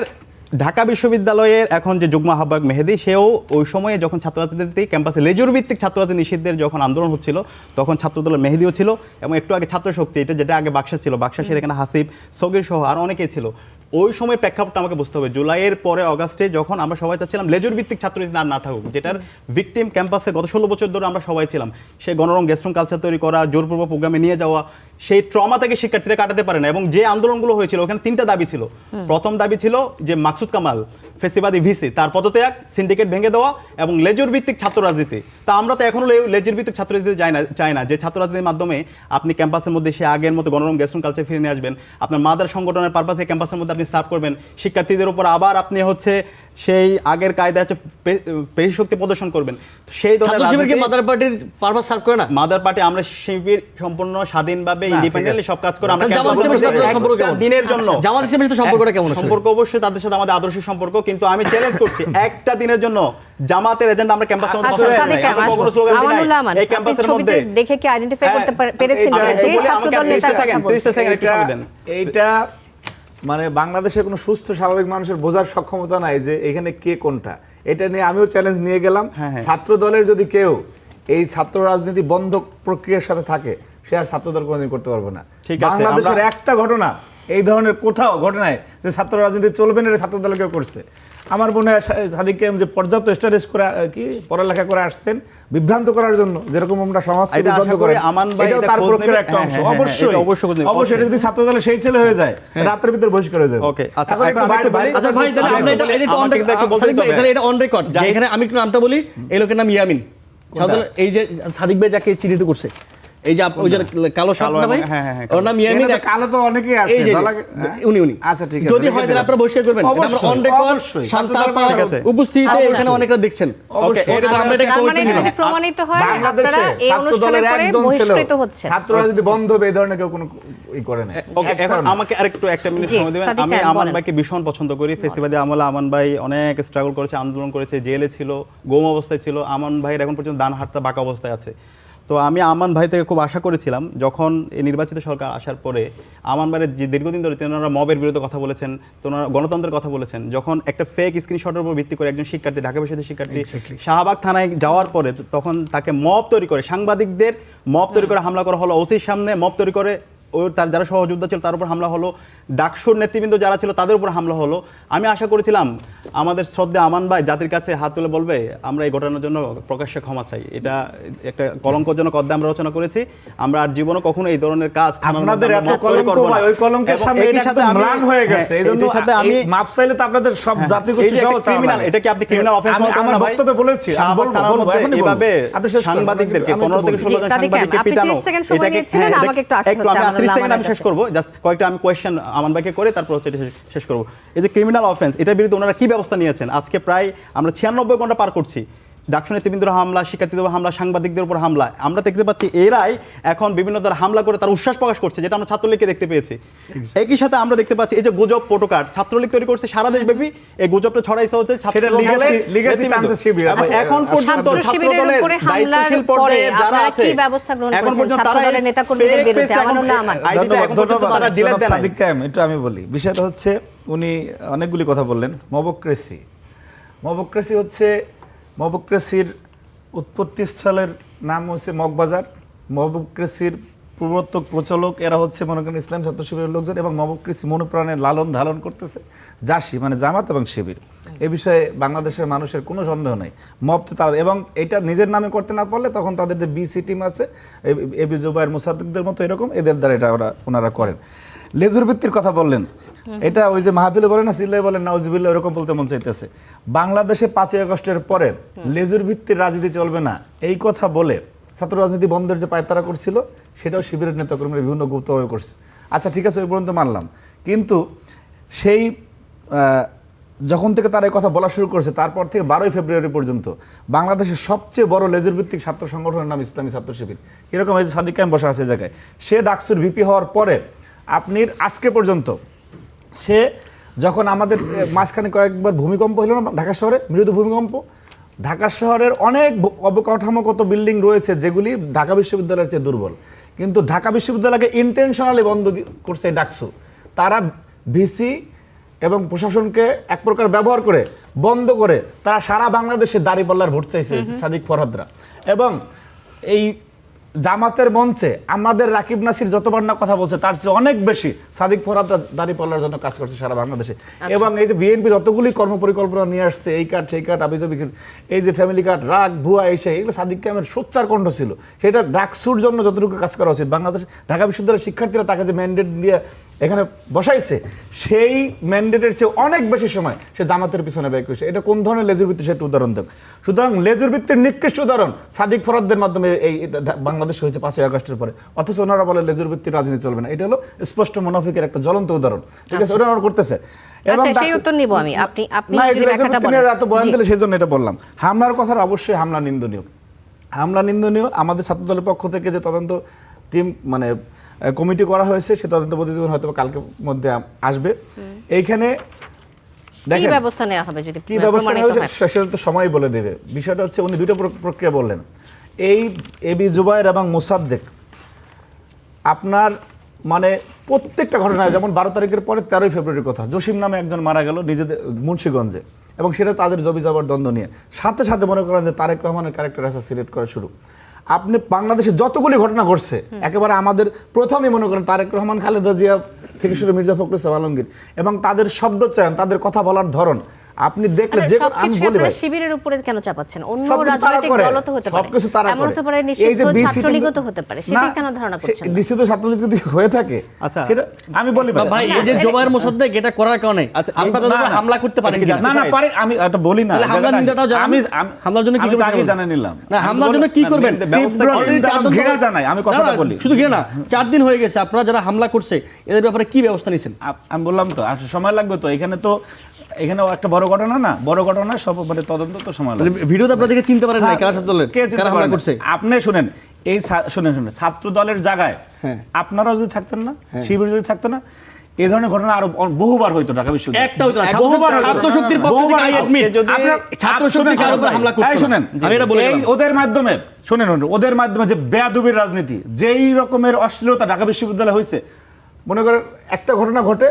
ঢাকা বিশ্ববিদ্যালয়ের এখন যে যুগ্ম আহ্বায়ক মেহেদী, সেও ওই সময়ে যখন ছাত্র রাজনীতি ক্যাম্পাসে লেজুর ভিত্তিক ছাত্র রাজনীতি নিষিদ্ধের যখন আন্দোলন হচ্ছিল, তখন ছাত্রদলের মেহেদীও ছিল, এবং একটু আগে ছাত্র শক্তি, যেটা আগে বাক্সা ছিল, বাক্সাসের এখানে হাসিব, সগির সহ আর অনেকেই ছিল। ওই সময় প্রেক্ষাপটটা আমাকে বুঝতে হবে। জুলাইয়ের পরে অগাস্টে যখন আমরা সবাই চাচ্ছিলাম লেজুর ভিত্তিক ছাত্র রাজনীতি আর না থাকুক, যেটার ভিকটিম ক্যাম্পাসে গত 16 বছর ধরে আমরা সবাই ছিলাম, সেই গণরং গেস্টরুম কালচার তৈরি করা, জোরপূর্বক প্রোগ্রামে নিয়ে যাওয়া, সেই ট্রমা থেকে শিক্ষার্থীরা কাটাতে পারে না। এবং যে আন্দোলনগুলো হয়েছিল ওখানে 3টা দাবি ছিল। প্রথম দাবি ছিল যে মাকসুদ কামাল ফেসিবাদী ভিসি তার পদত্যাগ, সিন্ডিকেট ভেঙে দেওয়া, এবং লেজুর ভিত্তিক ছাত্র রাজনীতি। তা আমরা তো এখনো লেজুর ভিত্তিক ছাত্র রাজনীতি চাই না, যে ছাত্র রাজনীতির মাধ্যমে আপনি ক্যাম্পাসের মধ্যে সে আগের মতো গণরং গেস্টরুম কালচার ফিরে নিয়ে আসবেন, আপনার মাদার সংগঠনের পারপাসে ক্যাম্পাসের মধ্যে আপনি সার্ভ করবেন, শিক্ষার্থীদের উপর আবার আপনি হচ্ছে সেই আগের কায়দা হচ্ছে পেশি শক্তি প্রদর্শন করবেন। সেই ধরনের মাদার পার্টির পারপাস সার্ভ করে না। মাদার পার্টি আমরা শিবির সম্পূর্ণ স্বাধীনভাবে ইন্ডিপেন্ডেন্টলি সব কাজ করে আমরা দিনের জন্য। জামাত ইসলামের সাথে সম্পর্কটা কেমন? সম্পর্ক অবশ্যই তাদের সাথে আমাদের আদর্শ সম্পর্ক, কিন্তু আমি চ্যালেঞ্জ করছি একটা দিনের জন্য জামাতের এজেন্ডা আমরা ক্যাম্পাসের মধ্যে এই ক্যাম্পাসের মধ্যে দেখে কি আইডেন্টিফাই করতে পেরেছেন যে ছাত্রদল নেতা? 30 সেকেন্ড একটু সময় দেন। এইটা মানে বাংলাদেশের কোনো সুস্থ স্বাভাবিক মানুষের বোঝার সক্ষমতা নাই যে এখানে কে কোনটা। এটা নিয়ে আমিও চ্যালেঞ্জ নিয়ে গেলাম। ছাত্র দলের যদি কেউ এই ছাত্র রাজনীতি বন্ধ প্রক্রিয়ার সাথে থাকে, সে আর ছাত্র দল কোনোদিন করতে পারবে না। বাংলাদেশের একটা ঘটনা এই ধরনের কোথাও ঘটনায় যে ছাত্র রাজনীতি চলবে না, ছাত্র দল কেউ করছে। আমার মনে হয় সাদিক কায়েম যে পর্যাপ্ত স্টাডিজ করে কি পড়ালেখা করে আসছেন বিভ্রান্ত করার জন্য, যেরকম আমরা সমাজকে বিভ্রান্ত করে, এটাও তার প্রক্রিয়ার একটা অংশ। অবশ্যই যদি ছাত্র দলে সেই ছেলে হয়ে যায়, রাতের ভিতরে বহিষ্কার হয়ে যাবে। ওকে, আচ্ছা ভাই, তাহলে আমরা এটা অন রেকর্ড, যেখানে আমি একটু নামটা বলি, এই লোকের নাম ইয়ামিন। এই যে সাদিক ভাই যাকে চিহ্নিত করছে, এই যে ওই যে কালো সাপ না ভাই, হ্যাঁ, হ্যাঁ, ওর নাম ইয়ামিন। এখানে তো কালো তো অনেকেই আছে, এই যে, উনি আচ্ছা ঠিক আছে, যদি হয় তাহলে আপনারা বসে করবেন, অবশ্যই, অন রেকর্ড অবশ্যই। শান্তা আপা ঠিক আছে। উপস্থিত অবশ্যই। এখানে অনেকরা দেখছেন। ওকে, এটা তো আমরা এটা তার কমিটি মানে নিলাম। যদি প্রমাণিত হয় বাংলাদেশে আপনারা এই ছাত্র অনুষ্ঠানের দলের পরে একজন ছিল, বহিষ্কৃত হচ্ছে। ছাত্ররা যদি বন্ধ হবে এই ধরনের কেউ কোনো ই করে না। ওকে, এখন আমাকে আরেকটু একটা মিনিট জি, সময় দিবেন। সাদিক আমি ভাই, আমান বলেন। ভাইকে ভীষণ পছন্দ করি। ফেসিবাদী আমলে আমান ভাই অনেক স্ট্রাগল করেছে, আন্দোলন করেছে, জেলে ছিল, গুম অবস্থায় ছিল। আমান ভাইয়ের এখন পর্যন্ত ডান হাতটা বাঁকা অবস্থায় আছে। তো আমি আমান ভাই থেকে খুব আশা করেছিলাম, যখন এই নির্বাচিত সরকার আসার পরে আমান ভাইয়ের যে দীর্ঘদিন ধরে তেনারা মবের বিরুদ্ধে কথা বলেছেন, তেনারা গণতন্ত্রের কথা বলেছেন, যখন একটা ফেক স্ক্রিনশটের উপর ভিত্তি করে একজন শিক্ষার্থী, ঢাকা বিশ্ববিদ্যালয়ের শিক্ষার্থী শাহবাগ থানায় যাওয়ার পরে তখন তাকে মব তৈরি করে, সাংবাদিকদের মব তৈরি করে হামলা করা হলো, ওসির সামনে মব তৈরি করে তার যারা সহযোদ্ধা ছিল তার উপর হামলা হলো, ডাকসুর নেতৃবৃন্দ যারা ছিল তাদের উপর হামলা হলো। আমি আশা করেছিলাম আমাদের শ্রদ্ধা আমান ভাই জাতির কাছে হাত তুলে বলবে আমরা এই ঘটনার জন্য প্রকাশ্যে ক্ষমা চাই, এটা একটা কলঙ্কজনক অধ্যায় আমরা রচনা করেছি, আমরা আর জীবনে কখনো এই ধরনের কাজ আপনাদের এত কলঙ্ক ভাই, ওই কলঙ্কের সামনে এটা একদম ম্লান হয়ে গেছে। এইজন্য আমি মাপ চাইলে তো আপনাদের সব জাতি গোষ্ঠী সহ ক্রিমিনাল, এটা কি আপনি ক্রিমিনাল অফেন্স মনে করেন না ভাই? বক্তব্যে বলেছি, আমি শাহবাগ থানার বলবো, মধ্যে এখনই বলবো। এভাবে আপনি শেষ করুন, সাংবাদিকদেরকে আমি 15 থেকে বলবো। 16 জন সাদিক ভাই, সাংবাদিককে আপনি পিটানো, 30 সেকেন্ড সময় নিয়েছিলেন, আমাকে একটু আসতে হচ্ছে, আমি আমরা 30 সেকেন্ড আমি আমাদের শেষ করব, জাস্ট কয়েকটা আমি কোয়েশ্চেন আমান ভাইকে করে তারপর হচ্ছে এটা শেষ করব। এই যে ক্রিমিনাল অফেন্স, এটার বিরুদ্ধে ওনারা কি ব্যবস্থা নিয়েছেন? আজকে প্রায় আমরা 96 ঘন্টা পার করছি, ডাকসু নেতৃবৃন্দর হামলা, শিক্ষার্থীদের উপর হামলা, সাংবাদিকদের উপর হামলা, আমরা দেখতে পাচ্ছি এরাই এখন বিভিন্ন ধরনের হামলা করে তার উচ্ছ্বাস প্রকাশ করছে, যেটা আমরা ছাত্রলীগকে দেখতে পেয়েছি। একই সাথে আমরা দেখতে পাচ্ছি এই যে গুজব প্রোটোকার্ড ছাত্রলীগ তৈরি করছে সারা দেশব্যাপী, এই গুজবটা ছড়াইছে হচ্ছে সেটা legacy টানছে শিবির। এখন পর্যন্ত ছাত্র ছাত্র শিবিরের দলের উপরে হামলার দায়িত্বশীল পরে পর্যায়ে যারা আপনারা আছে কি ব্যবস্থা গ্রহণ এখন করেছেন পর্যন্ত ছাত্র তারা দলের নেতাকর্মীদের বিরুদ্ধে? আমানুল্লাহ আমান। ধন্যবাদ ডিলেট দেন নাই। সাদিক কায়েম, একটু আমি বলি, বিষয়টা হচ্ছে উনি অনেকগুলি কথা বললেন। মবক্রেসি হচ্ছে, মবক্রেসির উৎপত্তিস্থলের নাম হচ্ছে মগবাজার। মবক্রেসির প্রবর্তক প্রচলক এরা হচ্ছে মনে করেন ইসলাম ছাত্র শিবিরের লোকজন, এবং মবক্রেসি মনোপ্রাণে লালন ধারণ করতেছে জাসি মানে জামাত এবং শিবির। এ বিষয়ে বাংলাদেশের মানুষের কোনো সন্দেহ নেই। মব তো তারা, এবং এটা নিজের নামে করতে না পারলে তখন তাদের যে বিসি টিম আছে, এবি জুবায়ের মুসাদ্দিকদের মতো এরকম, এদের দ্বারা এটা ওনারা করেন। লেজুর ভিত্তির কথা বললেন, এটা ওই যে মাহফিলে বলে না, সিল্লাই বলেন নাউজুবিল্লাহ, এরকম বলতে মন চাইতেছে। বাংলাদেশে 5ই আগস্টের পরে লেজুর ভিত্তির রাজনীতি চলবে না এই কথা বলে ছাত্র রাজনীতি বন্ধের যে পায়তারা করছিল, সেটাও শিবিরের নেতাকর্মীরা বিভিন্ন গুপ্তভাবে করছে। আচ্ছা ঠিক আছে, ওই পর্যন্ত মানলাম, কিন্তু সেই যখন থেকে তারা এই কথা বলা শুরু করেছে, তারপর থেকে 12ই ফেব্রুয়ারি পর্যন্ত বাংলাদেশের সবচেয়ে বড় লেজুর ভিত্তিক ছাত্র সংগঠনের নাম ইসলামী ছাত্র শিবির। কীরকম এই যে সাদিক কায়েম বসা আছে জায়গায়, সে ডাকসুর ভিপি হওয়ার পরে আপনি আজকে পর্যন্ত, সে যখন আমাদের মাঝখানে কয়েকবার ভূমিকম্প হলো না ঢাকা শহরে, মৃদু ভূমিকম্প, ঢাকা শহরের অনেক অবকাঠামোগত বিল্ডিং রয়েছে যেগুলি ঢাকা বিশ্ববিদ্যালয়ের চেয়ে দুর্বল, কিন্তু ঢাকা বিশ্ববিদ্যালয়কে ইন্টেনশনালি বন্ধ করছে ডাকসু। তারা ভিসি এবং প্রশাসনকে এক প্রকার ব্যবহার করে বন্ধ করে তারা সারা বাংলাদেশে দাঁড়িপাল্লার ভোট চাইছে সাদিক ফরহাদরা। এবং এই জামাতের মঞ্চে আমাদের রাকিব নাসির যতবার না কথা বলছে, তার চেয়ে অনেক বেশি সাদিক ফরহাদরা দাঁড়িপাল্লার জন্য কাজ করছে সারা বাংলাদেশে। এবং এই যে বিএনপি যতগুলি কর্মপরিকল্পনা নিয়ে আসছে, এই কার্ড সেই কার্ড আবিজাবি, এই যে ফ্যামিলি কার্ড, রাগ ভুয়া, এগুলো সাদিক কায়েমের সোচ্চার কণ্ঠ ছিল। সেটা ডাকসুর জন্য যতটুকু কাজ করা উচিত, বাংলাদেশ ঢাকা বিশ্ববিদ্যালয়ের শিক্ষার্থীরা তাকে যে ম্যান্ডেট দিয়ে এখানে বসাইছে, সেই ম্যান্ডেটের চেয়ে অনেক বেশি সময় সে জামাতের পিছনে ব্যয় করছে। এটা কোন ধরনের লেজুর ভিত্তি, সেটা উদাহরণ দেব। সুতরাং লেজুর ভিত্তির নিকৃষ্ট উদাহরণ সাদিক ফরহাদের মাধ্যমে এই বাংলাদেশ হয়েছে 5ই আগস্টের পরে, অথচ ওনারা বলে লেজুর ভিত্তির রাজনীতি চলবে না। এটা হলো স্পষ্ট মুনাফিকের একটা জ্বলন্ত উদাহরণ। ঠিক আছে, ওরা করতেছে। এবং সেই উত্তর নিব আমি, আপনি না, যদি ব্যাখ্যাটা বলেন। এত বয়ান দিলে সেজন্য এটা বললাম। হামলার কথা অবশ্যই হামলা নিন্দনীয়, হামলা নিন্দনীয়। আমাদের ছাত্রদলের পক্ষ থেকে যে তদন্ত টিম মানে কমিটি করা হয়েছে, সে তদন্ত প্রতিবেদন হয়তো কালকের মধ্যে আসবে। এইখানে কি ব্যবস্থা নেওয়া হবে যদি কি ব্যবস্থা নেওয়া হবে সেটা তো সময় বলে দেবে। বিষয়টা হচ্ছে উনি দুটো প্রক্রিয়া বললেন, এই এবি জুবায়ের এবং মুসাদ্দেক আপনার মানে প্রত্যেকটা ঘটনায়, যেমন 12 তারিখের পরে 13ই ফেব্রুয়ারির কথা, জসিম নামে একজন মারা গেল নিজেদের মুন্সিগঞ্জে, এবং সেটা তাদের জবি জবর দ্বন্দ্ব নিয়ে। সাথে সাথে মনে করেন যে তারেক রহমানের ক্যারেক্টার অ্যাসাসিনেট করা শুরু। আপনি বাংলাদেশে যতগুলি ঘটনা ঘটছে, একেবারে আমাদের প্রথমেই মনে করেন তারেক রহমান, খালেদা জিয়া থেকে শুরু মির্জা ফখরুল ইসলাম আলমগীর, এবং তাদের শব্দ চয়ন, তাদের কথা বলার ধরন, আপনি দেখলে আরে যে আমি সবকিছু বলি ভাই আপনারা শিবিরের উপরে কেন চাপাচ্ছেন? অন্য সবকিছু তারা রাজনৈতিক করে, দলও তো হতে পারে, সবকিছু তারা এমন করে। তো পারে এই যে নিষিদ্ধ BC ছাত্রলীগও তো হতে পারে, সেটা কেন ধারণা করছেন না? নিষিদ্ধ ছাত্রলীগ যদি হয়ে থাকে আচ্ছা। সেটা আমি বলি ভাই এই যে জোবায়ের মোসাদ্দেক এটা করার কারণে আচ্ছা, আপনারা তাদের উপর হামলা করতে পারেন এটা কি কিনা? না পারে, আমি এটা বলি না। তাহলে হামলার নিন্দাটাও জানান। হামলার জন্য কি আমি তো করবেন? আগেই জানিয়ে নিলাম। না, হামলার জন্য কি করবেন? ব্যবস্থা তীব্র কি? নিন্দা এবং ঘৃণা জানাই, আমি কথাটা বলি। শুধু ঘৃণা না, 4 দিন হয়ে গেছে আপনারা যারা হামলা করছে এদের ব্যাপারে কি ব্যবস্থা নিছেন? আমি বললাম তো আসলে সময় লাগবে তো, এখানেও একটা বড় ঘটনা না, বড় ঘটনা সব মানে তদন্ত তো সময় লাগবে। ভিডিওতে আপনারা দেখে চিনতে পারেন না কারা ছাত্র দলের কে চিনতে কারা হামলা পারে না? করছে? আপনি শুনেন, এই শুনেন ছাত্র দলের জায়গায় হ্যাঁ। আপনারাও যদি থাকতেন না, শিবির যদি থাকতো না, এই ধরনের ঘটনা আরো বহুবার হইতো ঢাকা বিশ্ববিদ্যালয়ে। একটা হইতো না, বহুবার হইতো। ছাত্র শক্তির পক্ষ বহুবার থেকে I হইতো। admit, যদি ছাত্র শুনেন, শক্তি কারো উপর হামলা করতো এই না। শুনেন, আমি এটা বলে এই গেলাম। ওদের মাধ্যমে শুনেন, ওদের মাধ্যমে যে বেয়াদবির রাজনীতি, যেই রকমের অশ্লীলতা ঢাকা বিশ্ববিদ্যালয়ে হয়েছে, মনে করেন একটা ঘটনা ঘটে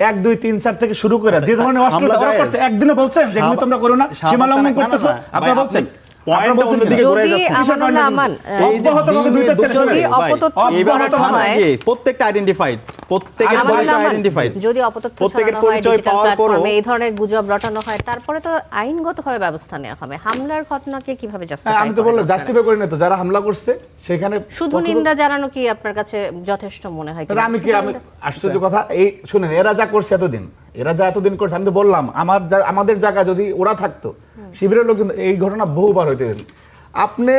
1 2 3 4 থেকে শুরু করে যে ধরনের অশ্লীলতা ওরা করছে, একদিনে বলছেন যেগুলো তোমরা করো না, সীমা লঙ্ঘন করতেছো, আপনারা বলছেন। পয়েন্ট অন্যদিকে ঘুরে যদি যাচ্ছে। আমানুল্লাহ আমান এই যে অব্যাহতভাবে দুইটা ছেলে যদি শুনে, অপতথ্য এইভাবে ছড়ানো থানায় হয়, গিয়ে প্রত্যেকটা আইডেন্টিফাইড, প্রত্যেকের আমানুল্লাহ পরিচয় আমান, আইডেন্টিফাইড, যদি অপতথ্য প্রত্যেকের ছড়ানো হয় পরিচয় ডিজিটাল পাওয়ার পরও প্ল্যাটফর্মে, এই ধরনের গুজব রটানো হয়, তারপরে তো আইনগতভাবে ব্যবস্থা নেওয়া হবে। হামলার ঘটনাকে কিভাবে জাস্টিফাই আমি তো বললাম জাস্টিফাই করি না তো, যারা হামলা করছে সেখানে শুধু নিন্দা জানানো কি আপনার কাছে যথেষ্ট মনে হয় কিনা? আমি আশ্চর্য কথা, এই শুনেন, এরা যা করছে এতদিন করছে, আমি তো বললাম আমাদের জায়গা যদি ওরা থাকতো, শিবিরের লোকজন, এই ঘটনা বহুবার হইতে দিন। আপনি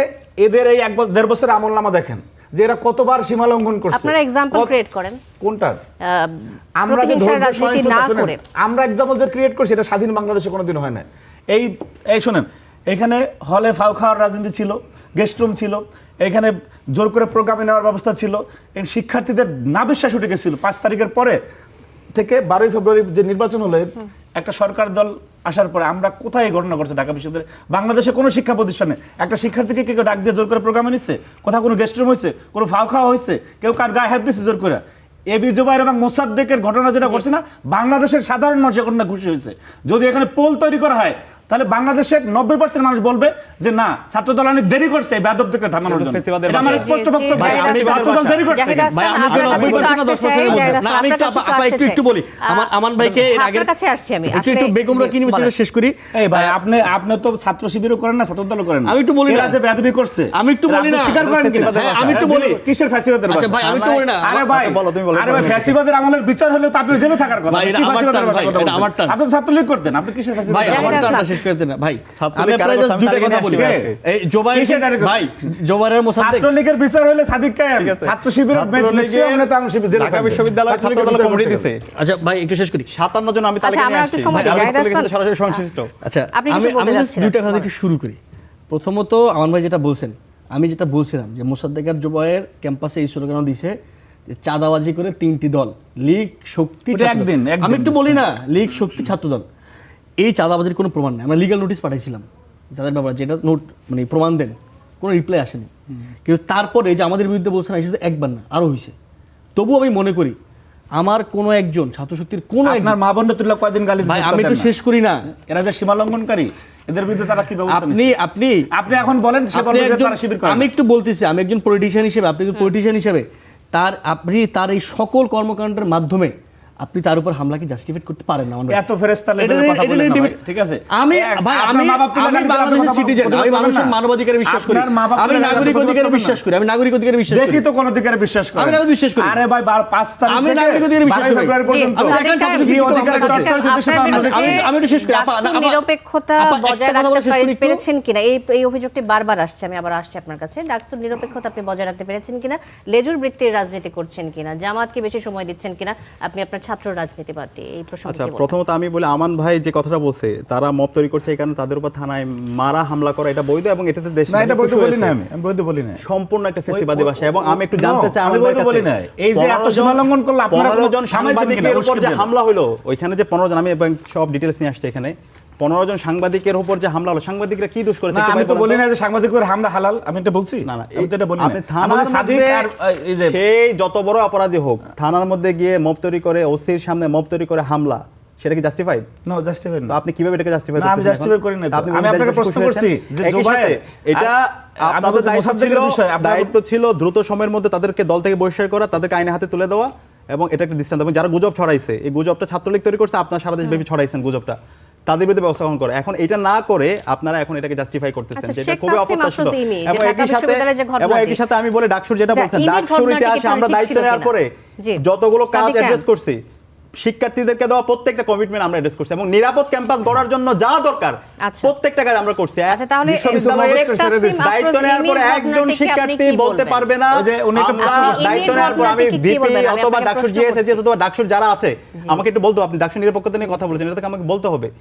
এদের এই 1-1.5 বছরের আমলনামা দেখেন যে এরা কতবার সীমা লঙ্ঘন করছে। আপনারা এক্সাম্পল ক্রিয়েট করেন কোনটার? আমরা যে প্রতিহিংসার ধৈর্য রাজনীতি সহিষ্ণুতা, না শুনেন, করে আমরা এক্সাম্পল যে ক্রিয়েট করছি, এটা স্বাধীন বাংলাদেশে কোনোদিন হয় না। এই শুনেন, এখানে হলে ফাও খাওয়ার রাজনীতি ছিল, গেস্ট রুম ছিল, এখানে জোর করে প্রোগ্রামে নেওয়ার ব্যবস্থা ছিল, এই শিক্ষার্থীদের না বিশ্বাস উঠে গেছিল। 5 তারিখের পরে থেকে 12 ফেব্রুয়ারি যে নির্বাচন হলো, একটা সরকার দল আসার পরে আমরা কোথায় এই ঘটনা করছে ঢাকা বিশ্ববিদ্যালয়ে? বাংলাদেশে কোনো শিক্ষা প্রতিষ্ঠানে একটা শিক্ষার্থীকে কেউ ডাক দিয়ে জোর করে প্রোগ্রামে নিচ্ছে? কোথাও কোনো গেস্ট রুম হয়েছে? কোনো ফাও খাওয়া হয়েছে? কেউ কার গায়ে হাত দিচ্ছে জোর করে? এবি জুবায়ের এবং মোসাদ্দেকের ঘটনা যেটা ঘটছে না, বাংলাদেশের সাধারণ মানুষ ঘটনা খুশি হয়েছে। যদি এখানে পোল তৈরি করা হয়, তাহলে বাংলাদেশের 90% মানুষ বলবে যে না, ছাত্রদল অনেক দেরি করছে এই বেয়াদবদেরকে থামানোর জন্য। এটা আমার স্পষ্ট বক্তব্য। ছাত্রদল দেরি করছে। ভাই আমি 90% একটু বলি, আমান ভাইকে এর আগে কাছে আসছি আমি একটু বেগম রোকেয়া ইউনিভার্সিটি শেষ করি। এই ভাই, আপনি তো ছাত্র শিবিরও করেন না, ছাত্রদলও করেন না। আমি একটু বলি না, এরা যে বেয়াদবি করছে, আমি একটু বলি না, স্বীকার করেন কিনা? হ্যাঁ, আমি একটু বলি। কিসের ফ্যাসিবাদের আচ্ছা ভাষা? ভাই, আমি একটু বলি না। আরে ভাই, বলো, তুমি বলো। আরে ভাই, ফ্যাসিবাদের আমলের বিচার হলে তো আপনি জেলে থাকার কথা। ভাই, এটা কি আমার ফ্যাসিবাদের টান, ভাষা ভাই, কথা এটা বলছেন? আমার টান। আপনি তো ছাত্রলীগ করতেন, আপনি কিসের ভাই ফ্যাসিবাদের আমার জাহিদ টানটা হাসান। শেষ করে দেন না ভাই। ছাত্রলীগ আমি আপনাদের কারো জাস্ট দুইটা সামনে কথা বলি। নিয়ে আসছে। এই জোবায়ের কিসের ডায়রেক্ট? ভাই, জোবায়ের মোসাদ্দেক ছাত্রলীগের বিচার হলে সাদিক কায়েম, ঠিক আছে। ছাত্র শিবিরের ঢাকা বিশ্ববিদ্যালয় ছাত্রদল কমিটি দিছে আচ্ছা ভাই একটু শেষ করি। 57 জন আমি তালিকা আচ্ছা, নিয়ে আমরা একটু আসছি। সময় দিই, আমি জাহিদ ছাত্রলীগের হাসান। সাথে সরাসরি সংশ্লিষ্ট। আচ্ছা আপনি কিছু বলতে আমি যাচ্ছিলেন। দুইটা কথা একটু শুরু করি। প্রথমত আমান ভাই যেটা বলছেন, আমি যেটা বলছিলাম যে মোসাদ্দেক আর জোবায়ের ক্যাম্পাসে এই স্লোগান দিছে যে চাঁদাবাজি করে 3টি দল, লীগ, শক্তি, ওটা ছাত্রদল। একদিন আমি একটু বলি না, লীগ, শক্তি, ছাত্রদল, এই চাঁদাবাজির কোনো প্রমাণ নেই। আমরা লিগ্যাল নোটিশ পাঠাইছিলাম যাদের ব্যাপারে, যেটা নোট মানে প্রমাণ দেন, কোনো রিপ্লাই আসেনি। কিন্তু তারপরে এই যে আমাদের বিরুদ্ধে বলছেন, এই শুধু একবার না, আরও হয়েছে। তবুও আমি মনে করি আমার কোনো একজন ছাত্রশক্তির কোনো আপনার মা বোনটা তুললে কয়দিন গালি ভাই, দিচ্ছে? আমি একটু শেষ করি না। এরা যে সীমা লঙ্ঘনকারী, এদের বিরুদ্ধে তারা কি ব্যবস্থা আপনি নিচ্ছে? আপনি আপনি এখন বলেন সে আপনি বলবে যে একজন- তারা শিবির করে আমি না। একটু বলতেছি, আমি একজন পলিটিশিয়ান হিসেবে, আপনি একজন পলিটিশিয়ান হিসেবে, আপনি তার এই সকল কর্মকাণ্ডের মাধ্যমে আপনি তার উপর হামলাকে জাস্টিফাইড করতে পারেন না। আমার এত ফেরেশতা এটা- লেভেলের কথা এটা বলেন না ভাই, legitimate- ঠিক আছে? আমি ভাই, আপনার আমি মা বাপ তুলে আমি গালি দিলে আপনি বাংলাদেশের কথা সিটিজেন, বলতে আমি পারবেন মানুষের না। মানবাধিকারে বিশ্বাস করি, আপনার মা বাপ আমি তুলে গালি নাগরিক দিলে অধিকারে আপনি বিশ্বাস করি, আমি নাগরিক অধিকারে বিশ্বাস করি। দেখি তো কোন অধিকারে বিশ্বাস করেন? আমি নাগরিক বিশ্বাস করি। আরে ভাই 5 তারিখ আমি থেকে নাগরিক অধিকারে বিশ্বাস 12 করি। ফেব্রুয়ারি পর্যন্ত আপনি দেখেন ছাত্র কি শিক্ষিত অধিকারে আমরা চর্চা হয়েছে দেশে আপনার বাংলাদেশে? বিরুদ্ধে আমি একটু শেষ করি। ডাকসুর নিরপেক্ষতা বজায় রাখতে পেরেছেন কিনা, এই অভিযোগটি বারবার আসছে, আমি আবার আসছি আপনার কাছে। ডাকসুর নিরপেক্ষতা আপনি বজায় রাখতে পেরেছেন কিনা, লেজুর বৃত্তির রাজনীতি করছেন কিনা, জামাতকে বেশি সময় দিচ্ছেন কিনা, আপনি আপনার ছাত্র রাজনীতি বাদ দিয়ে এই প্রসঙ্গে আচ্ছা, কি বলবেন? প্রথমত আমি বলি, আমান ভাই যে কথাটা বলছে, তারা মব তৈরি করছে এই কারণে তাদের উপর থানায় মারা হামলা করা এটা বৈধ, এবং এটাতে দেশ না, এটা বলতে বলি না, আমি বলতে বলি না। সম্পূর্ণ একটা ফেসিবাদী ভাষা। এবং আমি একটু জানতে চাই আমি আমার বলতে বলি না, এই যে এত সীমা লঙ্ঘন করলে আপনারা 15 জন থামাইছেন কিনা? সাংবাদিকের উপর যে উস্কে হামলা হলো, ওইখানে যে 15 জন, আমি এবং সব ডিটেইলস নিয়ে আসছি এখানে, 15 জন সাংবাদিকের উপর যে হামলা হলো, সাংবাদিকরা কি দোষ করেছে? না, একটু আমি ভাই তো বলেন বলি তো। না যে সাংবাদিকের হামলা হালাল, আমি এটা বলছি না না, আমি তো এটা বলি না। আপনি থানার আমাদের সাদিক মধ্যে আর এই যে সেই যত বড় অপরাধী হোক, থানার মধ্যে গিয়ে মব তৈরি করে, ওসির সামনে মব তৈরি করে হামলা, সেটা কি জাস্টিফাইড? না, জাস্টিফাই তো না। আপনি কিভাবে এটাকে জাস্টিফাই না, করতেছেন? আমি justify করি না তো। আপনি আমি আপনাকে প্রশ্ন করছি যে জুবায়ের, এটা আপনাদের দায়িত্ব ছিল, দায়িত্ব ছিল দ্রুত সময়ের মধ্যে তাদেরকে দল থেকে বহিষ্কার করা, তাদেরকে আইনে হাতে তুলে দেওয়া, এবং এটা একটা দৃষ্টান্ত। এবং যারা গুজব ছড়াইছে, এই গুজবটা ছাত্রলীগ তৈরি করছে, আপনার সারা দেশ ব্যাপী ছড়াইছেন গুজবটা, তাদের বিরুদ্ধে ব্যবস্থা গ্রহণ করে। এখন এটা না করে আপনারা এখন এটাকে জাস্টিফাই করতেছেন, আচ্ছা, যেটা শেখ খুবই তাসনিম অপ্রত্যাশিত। আফরোজ ইমি, যে এবং ঢাকা একই সাথে বিশ্ববিদ্যালয়ের যে ঘটনাটি- আমি বলে ডাকসুর যেটা যা, বলছেন, ইমির ডাকসুর ঘটনাটি ইতিহাসে কি আমরা ঠিক দায়িত্ব ছিল নেওয়ার কিনা? পরে জি। যতগুলো কাজ সাদিকা। অ্যাড্রেস করছি, শিক্ষার্থীদেরকে দেওয়া প্রত্যেকটা কমিটমেন্ট আমরা অ্যাড্রেস করছি এবং নিরাপদ ক্যাম্পাস গড়ার জন্য যা দরকার আচ্ছা। প্রত্যেকটা কাজ আমরা করছি। আচ্ছা, তাহলে বিশ্ববিদ্যালয়ের শেখ তাসনিম দায়িত্ব আফরোজ নেওয়ার পরে ইমির একজন ঘটনাটিকে আপনি শিক্ষার্থী কি বলতে বলবেন? পারবে না ওই যে উনি একটা আমরা প্রশ্ন করছেন। দায়িত্ব ইমির নেওয়ার পর আমি ঘটনাটিকে কি ভিপি বলবেন? আমি অথবা আপনাকে ডাকসুর প্রশ্ন জিএসএসি করছি। অথবা ডাকসুর যারা আছে আমাকে একটু বলতে হবে, আপনি ডাকসুর নিরপেক্ষতা নিয়ে কথা বলেছেন, এটা থেকে আমাকে বলতে হবে।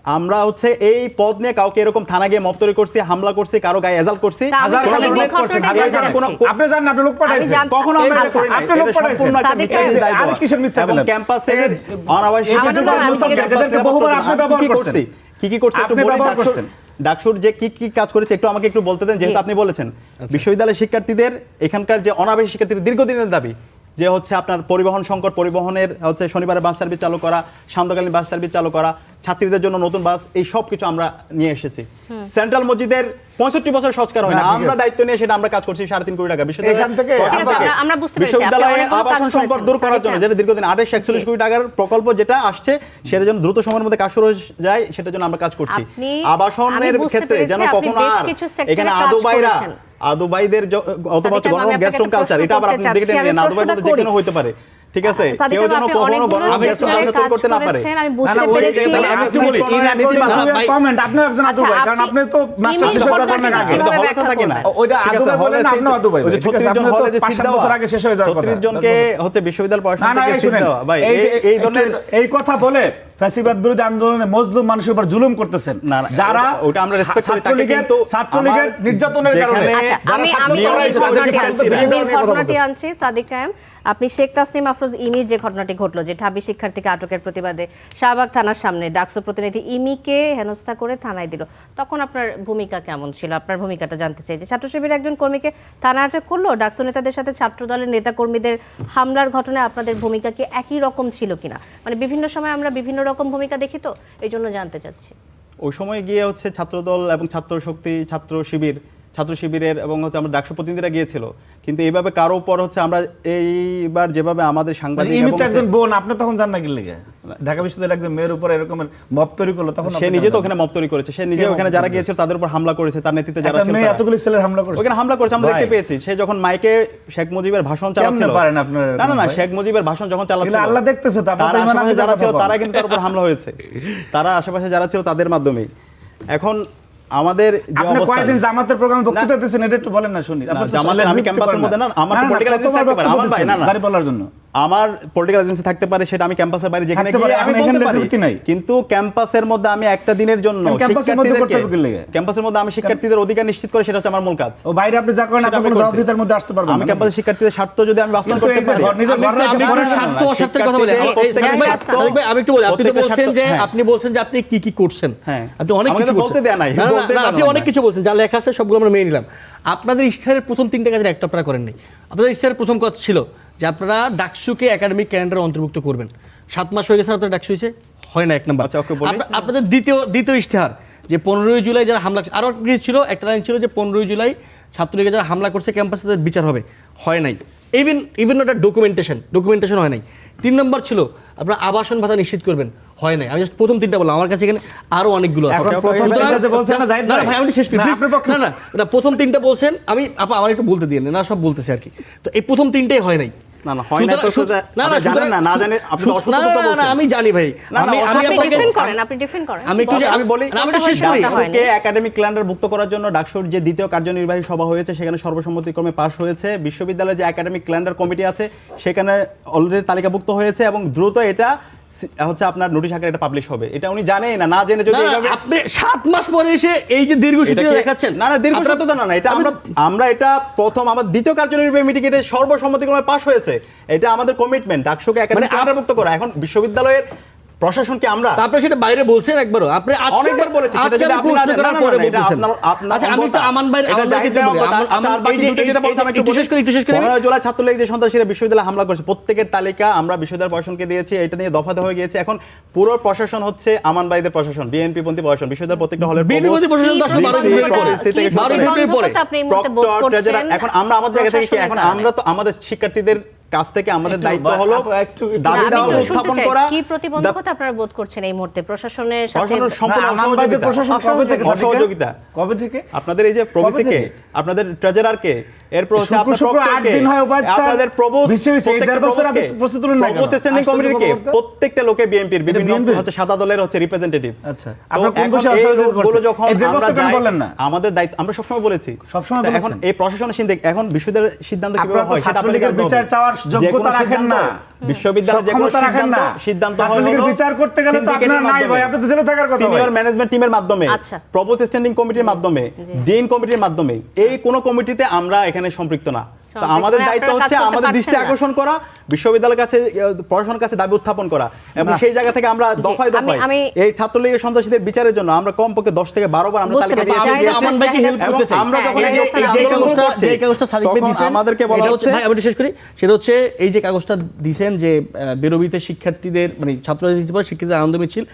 আমরা হচ্ছে এই পদ নিয়ে কাউকে এরকম থানা গিয়ে মফতরি করছি, হামলা করছি, কারো গায়ে এজাল করছি, তা আমি হাজার তাহলে লোক ইমির করছেন, ঘটনাটি হাজার জানতে কোনো- চাচ্ছি। আপনি জানেন, আপনি লোক পাঠাইছেন। জানতে- কখনো আমরা এটা আচ্ছা, করি না, আপনি লোক এটা পাঠাইছেন। সম্পূর্ণ একটা সাদিক মিথ্যাচারী ভাই, দায়িত্ব। আর কিসের মিথ্যা এবং বলেন? ক্যাম্পাসের অনাবাসিক আমার শিক্ষার্থীদের নাম জন্য আমি ক্যাম্পাস এদেরকে নিরাপত্তা বহুবার প্রদান। আপনি আমি ব্যবহার কি করছেন। করছি, কি করছি একটু আপনি বলি। ব্যবহার ডাকসুর- করছেন। ডাকসুর যে কি কাজ করেছে একটু আমাকে একটু বলতে দেন, যেহেতু জি। আপনি বলেছেন বিশ্ববিদ্যালয়ের শিক্ষার্থীদের এখানকার যে অনাবাসিক শিক্ষার্থীদের দীর্ঘদিনের দাবি যে হচ্ছে আপনার পরিবহন সংকট, পরিবহনের হচ্ছে শনিবারে বাস সার্ভিস চালু করা, সান্ধ্যকালীন বাস সার্ভিস চালু করা, ছাত্রীদের জন্য নতুন বাস, এই সব কিছু আমরা নিয়ে এসেছি। সেন্ট্রাল মসজিদের 65 বছর সংস্কার হয় না, না, ঠিক আমরা আছে। দায়িত্ব নিয়ে সেটা আমরা কাজ করছি 3.5 কোটি টাকা এখান থেকে ঠিক আছে, আমরা বুঝতে পেরেছি, আপনি বিশ্ববিদ্যালয়ে অনেকগুলো কাজ আবাসন সংকট করেছেন। দূর করার জন্য সাদিকা। যেটা দীর্ঘদিন 2841 কোটি টাকার প্রকল্প যেটা আসছে, সেটা যেন দ্রুত সময়ের মধ্যে কাজ শুরু হয়ে যায়, সেটার জন্য আমরা কাজ করছি। আমি আবাসনের বুঝতে ক্ষেত্রে পেরেছি, যেন আপনি কখনো বেশ আর কিছু সেক্টরে এখানে কাজ আদুবাইরা করেছেন। আদুবাইদের অথবা হচ্ছে সাদিকা, আমি গণরম গ্যাস আপনাকে রুম কালচার, একটা এটা আবার প্রশ্ন আপনি দেখে করতে নেন, চাচ্ছি, আদুবাই আমি বলতে যে কোনো হতে পারে, ঠিক আছে? সাদিকা, কেউ যেন আপনি কখনো অনেকগুলো গণরম গ্যাস রুম সেক্টরে কালচার কাজ করতে না পারে, করেছেন, আমি ঠিক বুঝতে আছে? পেরেছি। তাহলে আমি একটু বলি, নীতিমালা কমেন্ট, আপনি একজন আচ্ছা, আদুবাই, কারণ আপনি তো মাস্টার ইমির শেষ হয়ে যাওয়ার ঘটনাটি অনেক আগে। এটা তো হলে ব্যাখ্যা থাকে না। করবেন। ওইটা ঠিক আছে, আদুবাই বলেন না, হলে আপনিও আদুবাই ওই যে বলেন, ঠিক আছে? 36 জন আপনি তো হলে যে 5-7 সিট দেওয়া, বছর আগে শেষ হয়ে যাওয়ার কথা। 36 জনকে হচ্ছে বিশ্ববিদ্যালয় না, প্রশাসন না, থেকে এই সিট শুনেন, দেওয়া, ভাই এই এই ধরনের এই কথা বলে ফ্যাসিবাদ বিরোধী আন্দোলনে মজলুম মানুষের উপর জুলুম করতেছেন, না, না, যারা ওটা আমরা রেসপেক্ট করি, তাকে ছাত্রলীগের কিন্তু ছাত্রলীগের আমার নির্যাতনের কারণে যেখানে- আচ্ছা, যারা আমি ছাত্র আমি নেতারা ইমির এসে তাদের ঘটনাটি সাথে আনছি, বিরোধী ইমির নিয়ে কথা ঘটনাটি বলতেছেন। আনছি। সাদিক কায়েম, আপনি শেখ তাসনিম আফরোজ ইমির যে ঘটনাটি ঘটলো, যে ঢাবি শিক্ষার্থীকে আটকের প্রতিবাদে শাহবাগ থানার সামনে ডাকসু প্রতিনিধি ইমিকে হেনস্থা করে থানায় দিল, তখন আপনার ভূমিকা কেমন ছিল? আপনার ভূমিকাটা জানতে চাই। যে ছাত্র শিবিরের একজন কর্মীকে থানায় আটক করলো, ডাকসু নেতাদের সাথে ছাত্র দলের নেতা কর্মীদের হামলার ঘটনায় আপনাদের ভূমিকা কি একই রকম ছিল কিনা? মানে বিভিন্ন সময় আমরা বিভিন্ন রকম ভূমিকা দেখি, তো এই জন্য জানতে চাচ্ছি। ওই সময় গিয়ে হচ্ছে ছাত্রদল এবং ছাত্র শক্তি, ছাত্র শিবিরের এবং হচ্ছে আমরা ডাকসু প্রতিনিধিরা গিয়েছিল, কিন্তু এইভাবে কারো উপর হচ্ছে আমরা এইবার যেভাবে আমাদের সাংবাদিক ইমি এবং তো একজন বোন, আপনি তখন জান না কি লেগে? ঢাকা বিশ্ববিদ্যালয়ের একজন মেয়ের উপর এরকমের মব তৈরি করলো, তখন সে নিজে তো ওখানে মব তৈরি করেছে, সে নিজে ওখানে যারা গিয়েছিল তাদের উপর হামলা করেছে, তার নেতৃত্বে যারা ছিল মেয়ে তারা। এতগুলি ছেলের হামলা করেছে, ওখানে হামলা করেছে, আমরা দেখতে ভাই। পেয়েছি। সে যখন মাইকে শেখ মুজিবের ভাষণ চালাচ্ছিল, পারেন আপনারা না না না, ভাই? শেখ মুজিবের ভাষণ যখন চালাচ্ছিল, এগুলো আল্লাহ দেখতেছে তো, আপনারা তার তো ইমান আশেপাশে আনতে যারা ছিল কথা তারা বলেন। কিন্তু তার উপর হামলা হয়েছে, তারা আশেপাশে যারা ছিল তাদের মাধ্যমেই। এখন আমাদের যে আপনি অবস্থা, কয়েকদিন জামাতের প্রোগ্রামে বক্তৃতা দিয়েছেন, এটা একটু বলেন না শুনি। আপনি তো জামাতের আমি যুক্তি ক্যাম্পাসের করেন মধ্যে না, আমার পলিটিক্যাল এজেন্সি কতবার থাকতে পারে, আমার ভাই, না না, দাঁড়ি বলার জন্য আমার পলিটিক্যাল এজেন্সি থাকতে পারে, সেটা আমি ক্যাম্পাসের বাইরে যেখানে থাকতে গিয়ে পারে, আমি এখন এখানে বলতে পারি, যুক্তি নাই। কিন্তু ক্যাম্পাসের মধ্যে আমি একটা দিনের জন্য কেন ক্যাম্পাসের মধ্যে করতে হবে কি লাগে? ক্যাম্পাসের মধ্যে আমি শিক্ষার্থীদের অধিকার নিশ্চিত করে, সেটা হচ্ছে আমার মূল কাজ। ও বাইরে আপনি যা করেন, সেটা আপনি আমি কোনো করছি। জবাবদিহিতার মধ্যে আসতে পারবেন না। আমি ক্যাম্পাসের শিক্ষার্থীদের স্বার্থ যদি আমি বাস্তবায়ন কিন্তু করতে এই যে পারি, নিজের ঘর রাখতে আমি পারেন একটু না। স্বার্থ অস্বার্থের কথা বলি। প্রত্যেকের সাদিক ভাই, স্বার্থ- সাদিক ভাই, আমি একটু বলি। আপনি তো প্রত্যেকের বলছেন স্বার্থ- যে হ্যাঁ। আপনি বলছেন যে আপনি কি কি করছেন, হ্যাঁ। আপনি অনেক আমাকে কিছু তো বলতে করছেন। দেয়া নাই, না, না, বলতেই না, পারলাম আপনি না। অনেক কিছু বলছেন, যা লেখা আছে সবগুলো আমরা মেনে নিলাম। আপনাদের ইশতেহারের প্রথম 3টে কাজের একটা আপনারা করেননি। আপনাদের ইশতেহারের প্রথম কাজ ছিল যে আপনারা ডাকসুকে একাডেমিক ক্যালেন্ডারে অন্তর্ভুক্ত করবেন। 7 মাস হয়ে গেছে আপনার ডাকসু হয়েছে হয় না, এক নাম্বার। আচ্ছা, ওকে বলি। আপনাদের দ্বিতীয় ইশতেহার যে 15ই জুলাই যারা হামলা, আরও কিছু ছিল, একটা লাইন ছিল যে 15ই জুলাই ছাত্রলীগে যারা হামলা করছে ক্যাম্পাসে তাদের বিচার হবে, হয় নাই। ইভেন ওটা ডকুমেন্টেশন হয় নাই। 3 নম্বর ছিল আপনারা আবাসন ভাতা নিশ্চিত করবেন, হয় নাই। আমি জাস্ট প্রথম 3টা বললাম, আমার কাছে এখানে আরো অনেকগুলো আছে। এখন প্রথম সুতরাং তিনটা যে বলছেন না, জাহিদ না, ভাই? ভাই, আমি শেষ করি, না, please। আপনার পক্ষে- না, প্রথম 3টা বলছেন, আমার একটু বলতে দিয়ে না, সব বলতেছে আর কি। তো এই প্রথম 3টাই হয় নাই। না না, হয় না তো সেটা আপনি জানেন না, না জানেন আপনি তো অসত্য কথা বলছেন। আমি জানি ভাই, না, আমি অসত্য আপনাকে আপনি ডিফেন্ড করেন। আমি একটু আমি বলি, আমি একটু শেষ করি। ডাকসুকে একাডেমিক ক্যালেন্ডার মুক্ত করার জন্য ডাকসুর যে দ্বিতীয় কার্যনির্বাহী সভা হয়েছে, সেখানে সর্বসম্মতিক্রমে পাশ হয়েছে। বিশ্ববিদ্যালয়ের যে একাডেমিক ক্যালেন্ডার কমিটি আছে, সেখানে অলরেডি তালিকাভুক্ত হয়েছে এবং দ্রুত এটা হচ্ছে আপনার নোটিশ আকারে এটা পাবলিশ হবে। এটা উনি জানেই না, না জেনে যদি এইভাবে আপনি 7 মাস পরে এসে এই যে দীর্ঘ সূত্র এটাকে- দেখাচ্ছেন, না না, দীর্ঘ সত্যতা না, এটা আমরা এটা প্রথম আমার দ্বিতীয় কার্যনির্বাহী মিটিং এটা সর্বসম্মতিক্রমে পাশ হয়েছে। এটা আমাদের কমিটমেন্ট ডাকসুকে একাডেমিক ক্যালেন্ডার মুক্ত করা। এখন বিশ্ববিদ্যালয়ের প্রশাসনকে আমরা আপনি সেটা বাইরে বলছেন একবারও, আপনি অনেকবার বলেছি, সেটা যদি আপনি না জানেন, না, না, না, এটা আপনার আচ্ছা, আমি তো আমান ভাই, এটা জাহিদ ভাইয়ের অবগত। আচ্ছা, আর বাকি দুটো যেটা বলছি আমি একটু শেষ করি। 15 জুলাই ছাত্রলীগ যে সন্ত্রাসীরা বিশ্ববিদ্যালয়ে হামলা করেছে, প্রত্যেকের তালিকা আমরা বিশ্ববিদ্যালয় প্রশাসনকে দিয়েছি। এটা নিয়ে দফাতে হয়ে গিয়েছে। এখন পুরো প্রশাসন হচ্ছে আমান ভাইদের প্রশাসন, বিএনপি পন্থী প্রশাসন। বিশ্ববিদ্যালয়ের প্রত্যেকটা হলের বিএনপি পন্থী প্রশাসন তো আসলে 12 ফেব্রুয়ারি পরে। 12 ফেব্রুয়ারি পরে। আপনি এই মুহূর্তে বোধ প্রক্টর, ট্রেজারার। করছেন এখন আমরা আমাদের জায়গা থেকে কি, প্রশাসনের এখন কারণে। আমরা তো আমাদের শিক্ষার্থীদের কাছ থেকে আমাদের একটু দায়িত্ব বা- হলো আপু, একটু- দাবি আমি দাওয়া একটু শুনতে উত্থাপন চাই, করা। কি প্রতিবন্ধকতা আপনারা বোধ করছেন এই মুহূর্তে প্রশাসনের সাথে? প্রশাসনের সম্পূর্ণ না, আনামবাগের অসহযোগিতা। প্রশাসন কবে থেকে অসহযোগিতা। কবে থেকে আপনাদের এই যে প্রবেশিকে, আপনাদের ট্রেজারারকে, এরপর হচ্ছে শুক্র আপনার শুক্র 8 প্রক্টরকে, দিন হয় ওবায়দ স্যার, আপনাদের প্রবোস্ট, ভিসি হয়েছে, এই দেড় বছর আপনি প্রস্তুত হলেন না কেন? প্রবোস্ট স্ট্যান্ডিং আশ্চর্য কমিটিকে খবর তো। প্রত্যেকটা লোকে বিএনপির বিভিন্ন BNP হচ্ছে সাদা দলের হচ্ছে রিপ্রেজেন্টেটিভ। আচ্ছা, আপনারা কোন বিষয়ে এই অসহযোগিতা রোডগুলো করছেন? যখন এই দেড় আমরা বছর কেন যাই, বললেন না? আমাদের দায়িত্ব আমরা সবসময় বলেছি। সবসময় এখন বলেছেন। এই প্রশাসনের এখন বিশ্ববিদ্যালয়ের সিদ্ধান্ত কিভাবে আপনারা তো হয় সেটা আপনাদের ছাত্রলীগের জানতে হবে। বিচার চাওয়ার যে কোনো যোগ্যতা রাখেন সিদ্ধান্ত, না। বিশ্ববিদ্যালয়ের যে কোনো ক্ষমতা রাখেন সিদ্ধান্ত না। সিদ্ধান্ত হয় ছাত্রলীগের হলো বিচার করতে গেলে তো সিন্ডিকেটের আপনার নাই ভাই, মাধ্যমে, আপনি তো জেলে থাকার কথা ভাই। সিনিয়র ম্যানেজমেন্ট টিমের মাধ্যমে, আচ্ছা। প্রপোজ স্ট্যান্ডিং কমিটির মাধ্যমে, ডিন কমিটির মাধ্যমে, এই কোন কমিটিতে আমরা এখানে সম্পৃক্ত না। তো আমাদের মানে দায়িত্ব আপনারা কাজ হচ্ছে করতে আমাদের দৃষ্টি পারছেন না। আকর্ষণ করা, বিশ্ববিদ্যালয়ের কাছে প্রশাসনের কাছে দাবি উত্থাপন করা, এবং সেই জায়গা থেকে আমরা দফায় দফায় আমি- এই ছাত্রলীগের সন্ত্রাসীদের বিচারের জন্য আমরা কমপক্ষে 10 থেকে 12 বার আমরা বুঝতে তালিকা পেরেছি। দিয়েছি। জাহিদ হাসান, আমান ভাইকে জাহিদ হেল্প হাসান। এবং করতে চাই। আমরা যখন হ্যাঁ, এই জাহিদ হাসান, আন্দোলন করছি, যে কাগজটা সাদিক ভাই তখন দিয়েছেন, আমাদেরকে বলা এটা হচ্ছে ভাই আমি একটু শেষ করি, সেটা হচ্ছে এই যে কাগজটা দিয়েছেন যে বেরোবিতে শিক্ষার্থীদের মানে ছাত্ররা দিতে পারে শিক্ষার্থীদের আনন্দ মিছিল,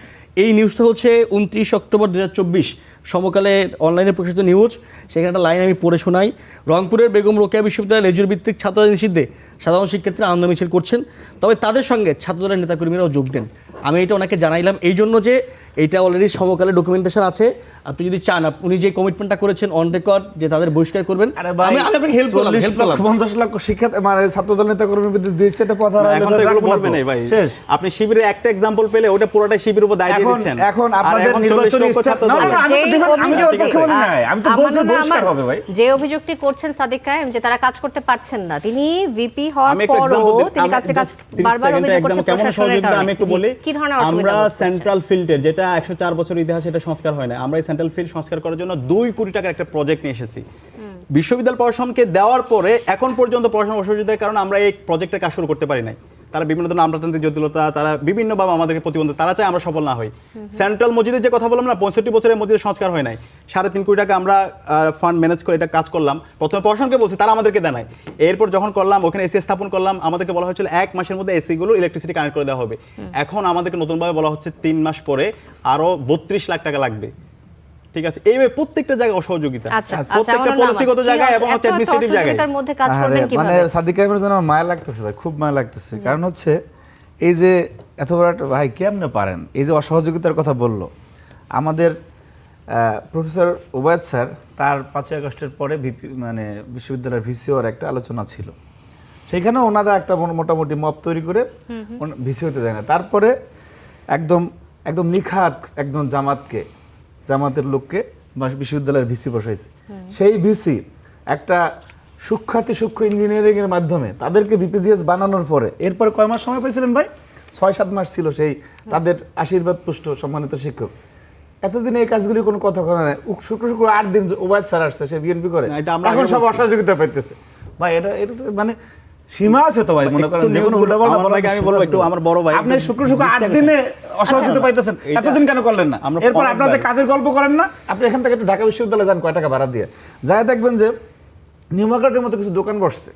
এই নিউজটা হচ্ছে 29 অক্টোবর 2024 সমকালে অনলাইনে প্রকাশিত নিউজ। সেখানে একটা লাইন আমি পড়ে শোনাই। রংপুরের বেগম রোকেয়া বিশ্ববিদ্যালয়ের লেজুর ভিত্তিক ছাত্রদের নিষিদ্ধে সাধারণ শিক্ষার্থীরা আনন্দ মিছিল করছেন, তবে তাদের সঙ্গে ছাত্রদলের নেতাকর্মীরাও যোগ দেন। আমি এটা ওনাকে জানাইলাম এই জন্য যে এইটা অলরেডি সমকালে ডকুমেন্টেশন আছে, আপনি যদি চান উনি যে কমিটমেন্টটা করেছেন অন রেকর্ড যে তাদের বহিষ্কার করবেন, আরে ভাই, আমি আপনাকে হেল্প করলাম 40 লক্ষ 50 লক্ষ শিক্ষার্থী মানে ছাত্রদল নেতা কর্মীর বিরুদ্ধে দুই সেটে কথা না, হলো, এখন তো এগুলো রাখবো না বলবে তো। না ভাই। শেষ। আপনি শিবিরের একটা এক্সাম্পল পেলে ওটা পুরোটাই শিবিরের উপর দায় দিয়ে এখন দিচ্ছেন। এখন আর আপনাদের এখন 40 নির্বাচনী লক্ষ ছাত্র না, দল। না, আমি তো যেই different- আমি তো ওর পক্ষে বলি নাই, আমি তো বলছি আমানুল্লাহ বহিষ্কার আমার হবে ভাই। যে অভিযোগটি করছেন সাদিক কায়েম যে তারা কাজ করতে পারছেন না, তিনি ভিপি হওয়ার আমি একটা পরও example দিই। তিনি আমি কাছে কাজ just 30 বারবার সেকেন্ডে অভিযোগ একদম করছেন কেমন প্রশাসনের সহযোগিতা আমি কারণে। একটু জি, বলি। কি ধরনের অসুবিধা আমরা বোধ করছেন? সেন্ট্রাল ফিল্ডের যেটা 104 বছর ইতিহাস, এটা সংস্কার হয় না। আমরা এই সেন্ট্রাল ফিল্ড সংস্কার করার জন্য 2 কোটি টাকার একটা প্রজেক্ট নিয়ে এসেছি। বিশ্ববিদ্যালয় প্রশাসনকে দেওয়ার পরে এখন পর্যন্ত প্রশাসন অসহযোগিতার কারণে আমরা এই প্রজেক্টের কাজ শুরু করতে পারি নাই। তারা বিভিন্ন ধরনের আমলাতান্ত্রিক জটিলতা, তারা বিভিন্নভাবে আমাদেরকে প্রতিবন্ধক, তারা চায় আমরা সফল না হই। সেন্ট্রাল মসজিদের যে কথা বললাম না, 65 বছরের মসজিদের সংস্কার হয় নাই। 3.5 কোটি টাকা আমরা ফান্ড ম্যানেজ করে এটা কাজ করলাম। প্রথমে প্রশাসনকে বলছি, তারা আমাদেরকে দেয় নাই। এরপর যখন করলাম, ওখানে এসি স্থাপন করলাম, আমাদেরকে বলা হয়েছিল 1 মাসের মধ্যে এসি গুলো ইলেকট্রিসিটি কানেক্ট করে দেওয়া হবে। এখন আমাদেরকে নতুনভাবে বলা হচ্ছে 3 মাস পরে আরো 32 লাখ টাকা লাগবে। ঠিক আছে, এইভাবে প্রত্যেকটা জায়গায় অসহযোগিতা, আচ্ছা, প্রত্যেকটা আমানুল্লাহ আমার, পলিসিগত জায়গায় এবং এত হচ্ছে অ্যাডমিনিস্ট্রেটিভ জায়গায়। অসহযোগিতার মধ্যে কাজ আরে, করবেন মানে কিভাবে? সাদিক কায়েমের জন্য আমার মায়া লাগতেছে ভাই, খুব মায়া লাগতেছে। কারণ হচ্ছে এই যে এত বড় একটা ভাই কেমনে পারেন, এই যে অসহযোগিতার কথা বললো আমাদের প্রফেসর ওবায়দ স্যার, তার 5ই আগস্টের পরে মানে বিশ্ববিদ্যালয়ের ভিসিওর একটা আলোচনা ছিল, সেইখানে ওনারা একটা মোটামুটি মপ তৈরি করে ভিসি হতে দেয় না। তারপরে একদম একদম নিখাত একদম জামাতের লোককে বিশ্ববিদ্যালয়ের ভিসি বসাইছে। সেই ভিসি একটা সূক্ষ্ম ইঞ্জিনিয়ারিং এর মাধ্যমে তাদেরকে বিপিজিএস বানানোর পরে এরপরে কয় মাস সময় পেয়েছিলেন ভাই? 6-7 মাস ছিল সেই তাদের আশীর্বাদ পুষ্ট সম্মানিত শিক্ষক। এতদিন এই কাজগুলি কোনো কথা করে না। শুক্র 8 দিন ওবায়দ স্যার আসছে, সে বিএনপি করে, না, এটা আমরা এখন আগে সব বলছি। অসহযোগিতা পাইতেছে ভাই। এটা তো মানে সীমা আছে তো ভাই, মনে করেন একটু যে কোনো news উল্টাপাল্টা আমার বলার ভাইকে আমি সীমা বলবো আছে একটু, তো। আমার বড় ভাই আপনি একটু শুক্র 8 distance দিনে আছে। অসহযোগিতা পাইতেছেন, এটা- এতদিন কেন করলেন না? আমরা এরপর আপনারা যে অনেকবার- কাজের গল্প করেন না, আপনি এখান থেকে একটু ঢাকা বিশ্ববিদ্যালয়ে যান কয় টাকা ভাড়া দিয়ে, যাই দেখবেন যে নিউ মার্কেটের মতো কিছু দোকান বসছে।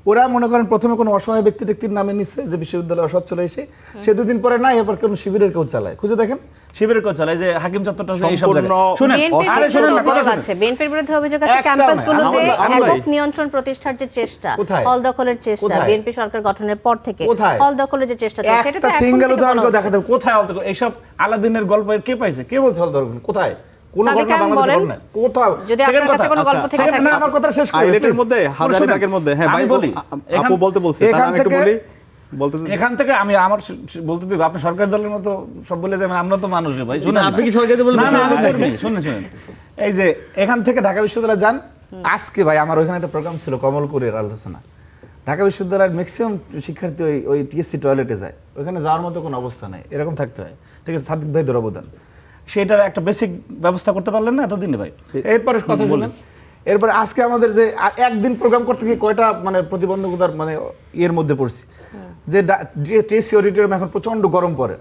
ওরা মনে করেন প্রথমে কোনো অসহায় ব্যক্তি টেক্তির নামে নিচ্ছে যে বিশ্ববিদ্যালয় অসচ্ছল এসে, সে 2 দিন পরে নাই, এবার কোনো শিবিরের কেউ চালায়, খুঁজে দেখেন শিবিরের কেউ চালায়, যে হাকিম চত্বরটা এইসব জায়গায়। শুনেন, বিএনপির আরে শুনেন না, কথা অভিযোগ শুনেন। আছে, বিএনপির বিরুদ্ধে অভিযোগ আছে একটাও ক্যাম্পাসগুলোতে নাই। আমার ভাই। একক নিয়ন্ত্রণ প্রতিষ্ঠার যে চেষ্টা, কোথায়? হল দখলের চেষ্টা, কোথায়? বিএনপি সরকার গঠনের পর থেকে কোথায়? হল দখলের যে চেষ্টা চলছে, এটা তো একটা এখন সিঙ্গেল থেকে উদাহরণ বলা কেউ হচ্ছে। দেখাতে হবে কোথায় হল দখল? এইসব আলাদিনের গল্প কে পাইছে? কে বলছে হল দখল? কোথায়? কোন সাদিক ঘটনা আহমেদ বাংলাদেশে বলেন, ঘটনা কোথাও? যদি Second আপনার কাছে কথা, কোনো গল্প আচ্ছা, থেকে second থাকে। না, আমার কথা শেষ করি, আইলেটের please। মধ্যে, হাজারীবাগের মধ্যে, হ্যাঁ ভাই, আমি বলি, আপু বলতে বলছে, তাহলে আমি একটু বলি, বলতে দিন। এখান থেকে আমি আমার বলতে দিব, আপনি সরকারি দলের মতো সব বলে যাবেন, আমরা তো মানুষ রে ভাই, শুনেন আপনি না। কি সরকারি দলের না, মতো না, আমি মানুষ? বলি, শুনেন। এই যে এখান থেকে ঢাকা বিশ্ববিদ্যালয়ে যান, আজকে ভাই আমার ওইখানে একটা প্রোগ্রাম ছিল কমলপুরের আলোচনা। ঢাকা বিশ্ববিদ্যালয়ের ম্যাক্সিমাম শিক্ষার্থী ওই টিএসসি টয়লেটে যায়, ওইখানে যাওয়ার মতো কোনো অবস্থা নাই, এরকম থাকতে হয়। ঠিক আছে, সাদিক ভাইদের অবদান, সেটার একটা বেসিক ব্যবস্থা করতে পারলেন না এতদিনে ভাই। এরপরে কথা বলেন, এরপরে আজকে আমাদের যে একদিন প্রোগ্রাম করতে গিয়ে কয়টা মানে প্রতিবন্ধকতার মানে এর মধ্যে পড়ছি, যে টিএসসি অডিটোরিয়াম এখন প্রচন্ড গরম পড়ে,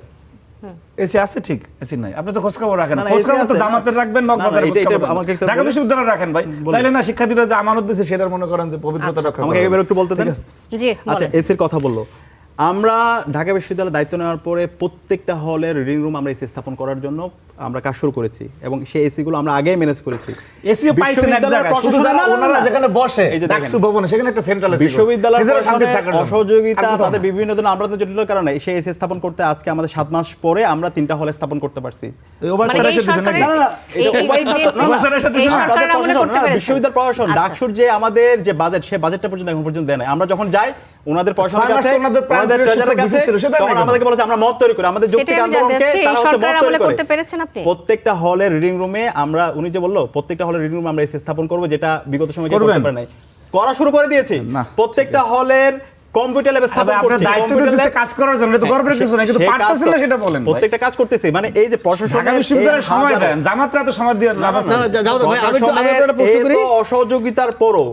এসি আছে ঠিক, এসি নাই। আপনি তো খোঁজখবর রাখেন, না, না, খোঁজখবর AC তো আছে, জামাতের না। রাখবেন, না, না, মগবাজারের এটা- এটা খোঁজখবর আমাকে একটা ঢাকা বলেন। বিশ্ববিদ্যালয়ে রাখেন ভাই। বলেন। তাইলে না শিক্ষার্থীরা যে আমানত দিচ্ছে সেটার মনে করেন যে পবিত্রতা রক্ষা আমাকে করা এবার হবে। একটু বলতে দেন। ঠিক আছে? জি, আচ্ছা, বলেন। এসির কথা বললো। আমরা ঢাকা বিশ্ববিদ্যালয়ের দায়িত্ব নেওয়ার পরে প্রত্যেকটা হলের রিডিং রুম আমরা এসি স্থাপন করার জন্য আমরা কাজ শুরু করেছি এবং সেই এসি গুলো আমরা আগেই ম্যানেজ করেছি। এসিও পাইছেন এক জায়গায়, শুধু যারা ওনারা যেখানে বসে এই যে দেখেন, ডাকসু ভবনে সেখানে একটা সেন্ট্রাল এসি বিশ্ববিদ্যালয়ের থাকার জন্য। অসহযোগিতা আর কোথাও তাদের না। বিভিন্ন ধরনের আমরা তো জটিল কারণে সেই এসি স্থাপন করতে আজকে আমাদের 7 মাস পরে আমরা 3টা হলে স্থাপন করতে পারছি। এই ওভার মানে স্যারের এই সাথে দিছেন নাকি? সরকারের- না, না, এটা এই- ওভার এই- স্যার তো- না, না, ওভার সাথে এই দিছেন না? সরকার আপনাদের আমলে প্রশাসন, করতে না, পেরেছে। বিশ্ববিদ্যালয় প্রশাসন আচ্ছা। ডাকসুর যে আমাদের যে বাজেট সেই বাজেটটা পর্যন্ত এখন পর্যন্ত দেয় না। আমরা যখন যাই ওনাদের প্রশাসনের 6 মাস কাছে তো ওনাদের প্রায় ওনাদের বিরোধী ট্রেজারের কাছে শিক্ষক ছিল, সেটা তখন নাই আমাদেরকে বলেছে আমরা মত তৈরি করি, আমাদের যৌক্তিক সেটাই আমি জানতে আন্দোলনকে চাচ্ছি, এই তারা হচ্ছে মত সরকার তৈরি আমলে করে। করতে পেরেছেন আপনি? প্রত্যেকটা হলের রিডিং রুমে আমরা, উনি যে বললো প্রত্যেকটা হলের রিডিং রুমে আমরা এসি স্থাপন করব, যেটা বিগত সময়ে কেউ করবেন? করতে পারে নাই, করা শুরু করে দিয়েছি। না, প্রত্যেকটা হলের কম্পিউটার ল্যাবে স্থাপন আপনার করছি, দায়িত্ব কম্পিউটার দিতেছে ল্যাব- কাজ করার জন্য, এটা তো গর্বের কিছু না, কিন্তু সে কাজ পারতেছেন না তো- সেটা বলেন ভাই। প্রত্যেকটা কাজ করতেছি, মানে এই যে ঢাকা প্রশাসনের বিশ্ববিদ্যালয়ের এই সময় হাজারো- দেন, জামাতরা তো সময় দিয়ে লাভ আছে। না, না, যাও তো ভাই, আমি একটু প্রশাসনের একটা প্রশ্ন করি। এত অসহযোগিতার পরও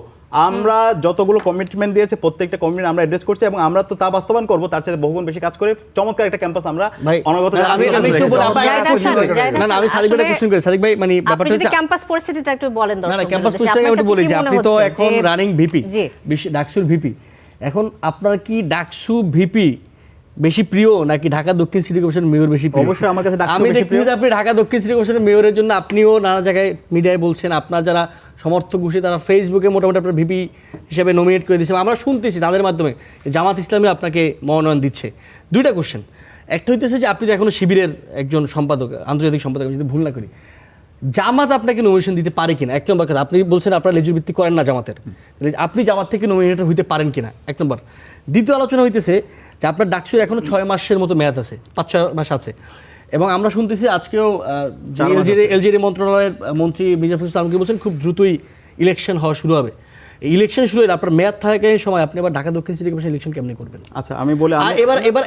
আমরা যতগুলো কমিটমেন্ট দিয়েছে প্রত্যেকটা কমিটমেন্ট আমরা অ্যাড্রেস করছি এবং আমরা তো তা বাস্তবায়ন করব, তার চেয়ে বহুগুণ বেশি কাজ করে চমৎকার একটা ক্যাম্পাস আমরা ভাই, অনাগত না, আমি জানাতে একটু চাই। বলি, আপা, জায়দা একটা স্যার, প্রশ্ন করি। জায়দা না, না, আমি স্যার, সাদিক ভাইটা আসলে প্রশ্ন করি। সাদিক ভাই, মানে আপনি ব্যাপারটা যদি হচ্ছে ক্যাম্পাস পরিস্থিতিটা একটু বলেন না, না, দর্শকদের ক্যাম্পাস উদ্দেশ্যে। পরিস্থিতি আপনার একটু কাছে বলি কি যে মনে আপনি তো হচ্ছে এখন যে- রানিং ভিপি, জি। ডাকসুর ভিপি, এখন আপনার কি ডাকসু ভিপি বেশি প্রিয় নাকি ঢাকা দক্ষিণ সিটি কর্পোরেশনের মেয়র বেশি প্রিয়? অবশ্যই আমার কাছে ডাকসু আমি বেশি দেখছি প্রিয়। যে আপনি ঢাকা দক্ষিণ সিটি কর্পোরেশনের মেয়রের জন্য আপনিও নানা জায়গায় মিডিয়ায় বলছেন, আপনার যারা সমর্থক গোষ্ঠী তারা ফেসবুকে মোটামুটি আপনার ভিপি হিসেবে নমিনেট করে দিয়েছে। আমরা শুনতেছি তাদের মাধ্যমে যে জামাত ইসলামী আপনাকে মনোনয়ন দিচ্ছে। দুইটা কোশ্চেন, একটা হইতেছে যে আপনি তো এখনো শিবিরের একজন সম্পাদক, আন্তর্জাতিক সম্পাদক, আমি যদি ভুল না করি, জামাত আপনাকে নমিনেশন দিতে পারে কিনা? এক নম্বর কথা, আপনি বলছেন আপনারা লেজুর ভিত্তি করেন না জামাতের, তাহলে আপনি জামাত থেকে নমিনেটেড হইতে পারেন কিনা, এক নম্বর। দ্বিতীয় আলোচনা হইতেছে যে আপনার ডাকসুর এখনো 6 মাসের মতো মেয়াদ আছে, 5-6 মাস আছে, এবং আমরা শুনতেছি আজকেও 4 মাস আছে। এলজিডি মন্ত্রণালয়ের মন্ত্রী মির্জা ফখরুল ইসলামকে বলছেন খুব দ্রুতই ইলেকশন হওয়া শুরু হবে। এই ইলেকশন শুরু হলে আপনার মেয়াদ থাকাকালীন সময় আপনি আবার ঢাকা দক্ষিণ সিটি কর্পোরেশন ইলেকশন কেমনি করবেন? আচ্ছা আমি বলে আর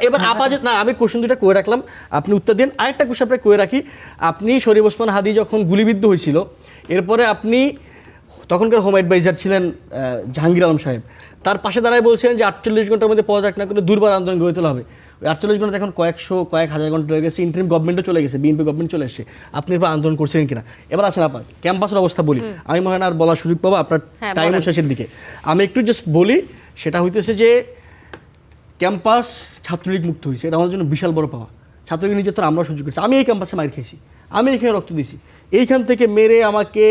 এবার আপাতত না, আমি কোশ্চেন দুইটা করে রাখলাম, আপনি উত্তর দিন। আরেকটা কোশ্চেন আপনাকে করে রাখি, আপনি শরীফ ওসমান হাদি যখন গুলিবিদ্ধ হয়েছিল, এরপরে আপনি তখনকার হোম অ্যাডভাইজার ছিলেন জাহাঙ্গীর আলম সাহেব, তার পাশে দাঁড়ায় বলছিলেন যে 48 ঘন্টার মধ্যে পদত্যাগ না করে দুর্বার আন্দোলন গড়ে তোলা হবে। ওই 48 ঘন্টা এখন কয়েক হাজার ঘন্টা হয়ে গেছে, ইন্টারিম গভর্নমেন্টও চলে গেছে, বিএনপি গভর্নমেন্ট চলে এসেছে, আপনি এরপর আন্দোলন করছিলেন কিনা? এবার আসেন আপনার ক্যাম্পাসের অবস্থা বলি, আমি মনে হয় না আর বলার সুযোগ পাবো, আপনার হ্যাঁ, টাইম বলেন। শেষের দিকে। আমি একটু জাস্ট বলি, সেটা হইতেছে যে ক্যাম্পাস ছাত্রলীগ মুক্ত হয়েছে, এটা আমাদের জন্য বিশাল বড় পাওয়া। ছাত্রলীগ নির্যাতন আমরা সহ্য করছি, আমি এই ক্যাম্পাসে মার খেয়েছি, আমি এখানে রক্ত দিয়েছি, এইখান থেকে মেরে আমাকে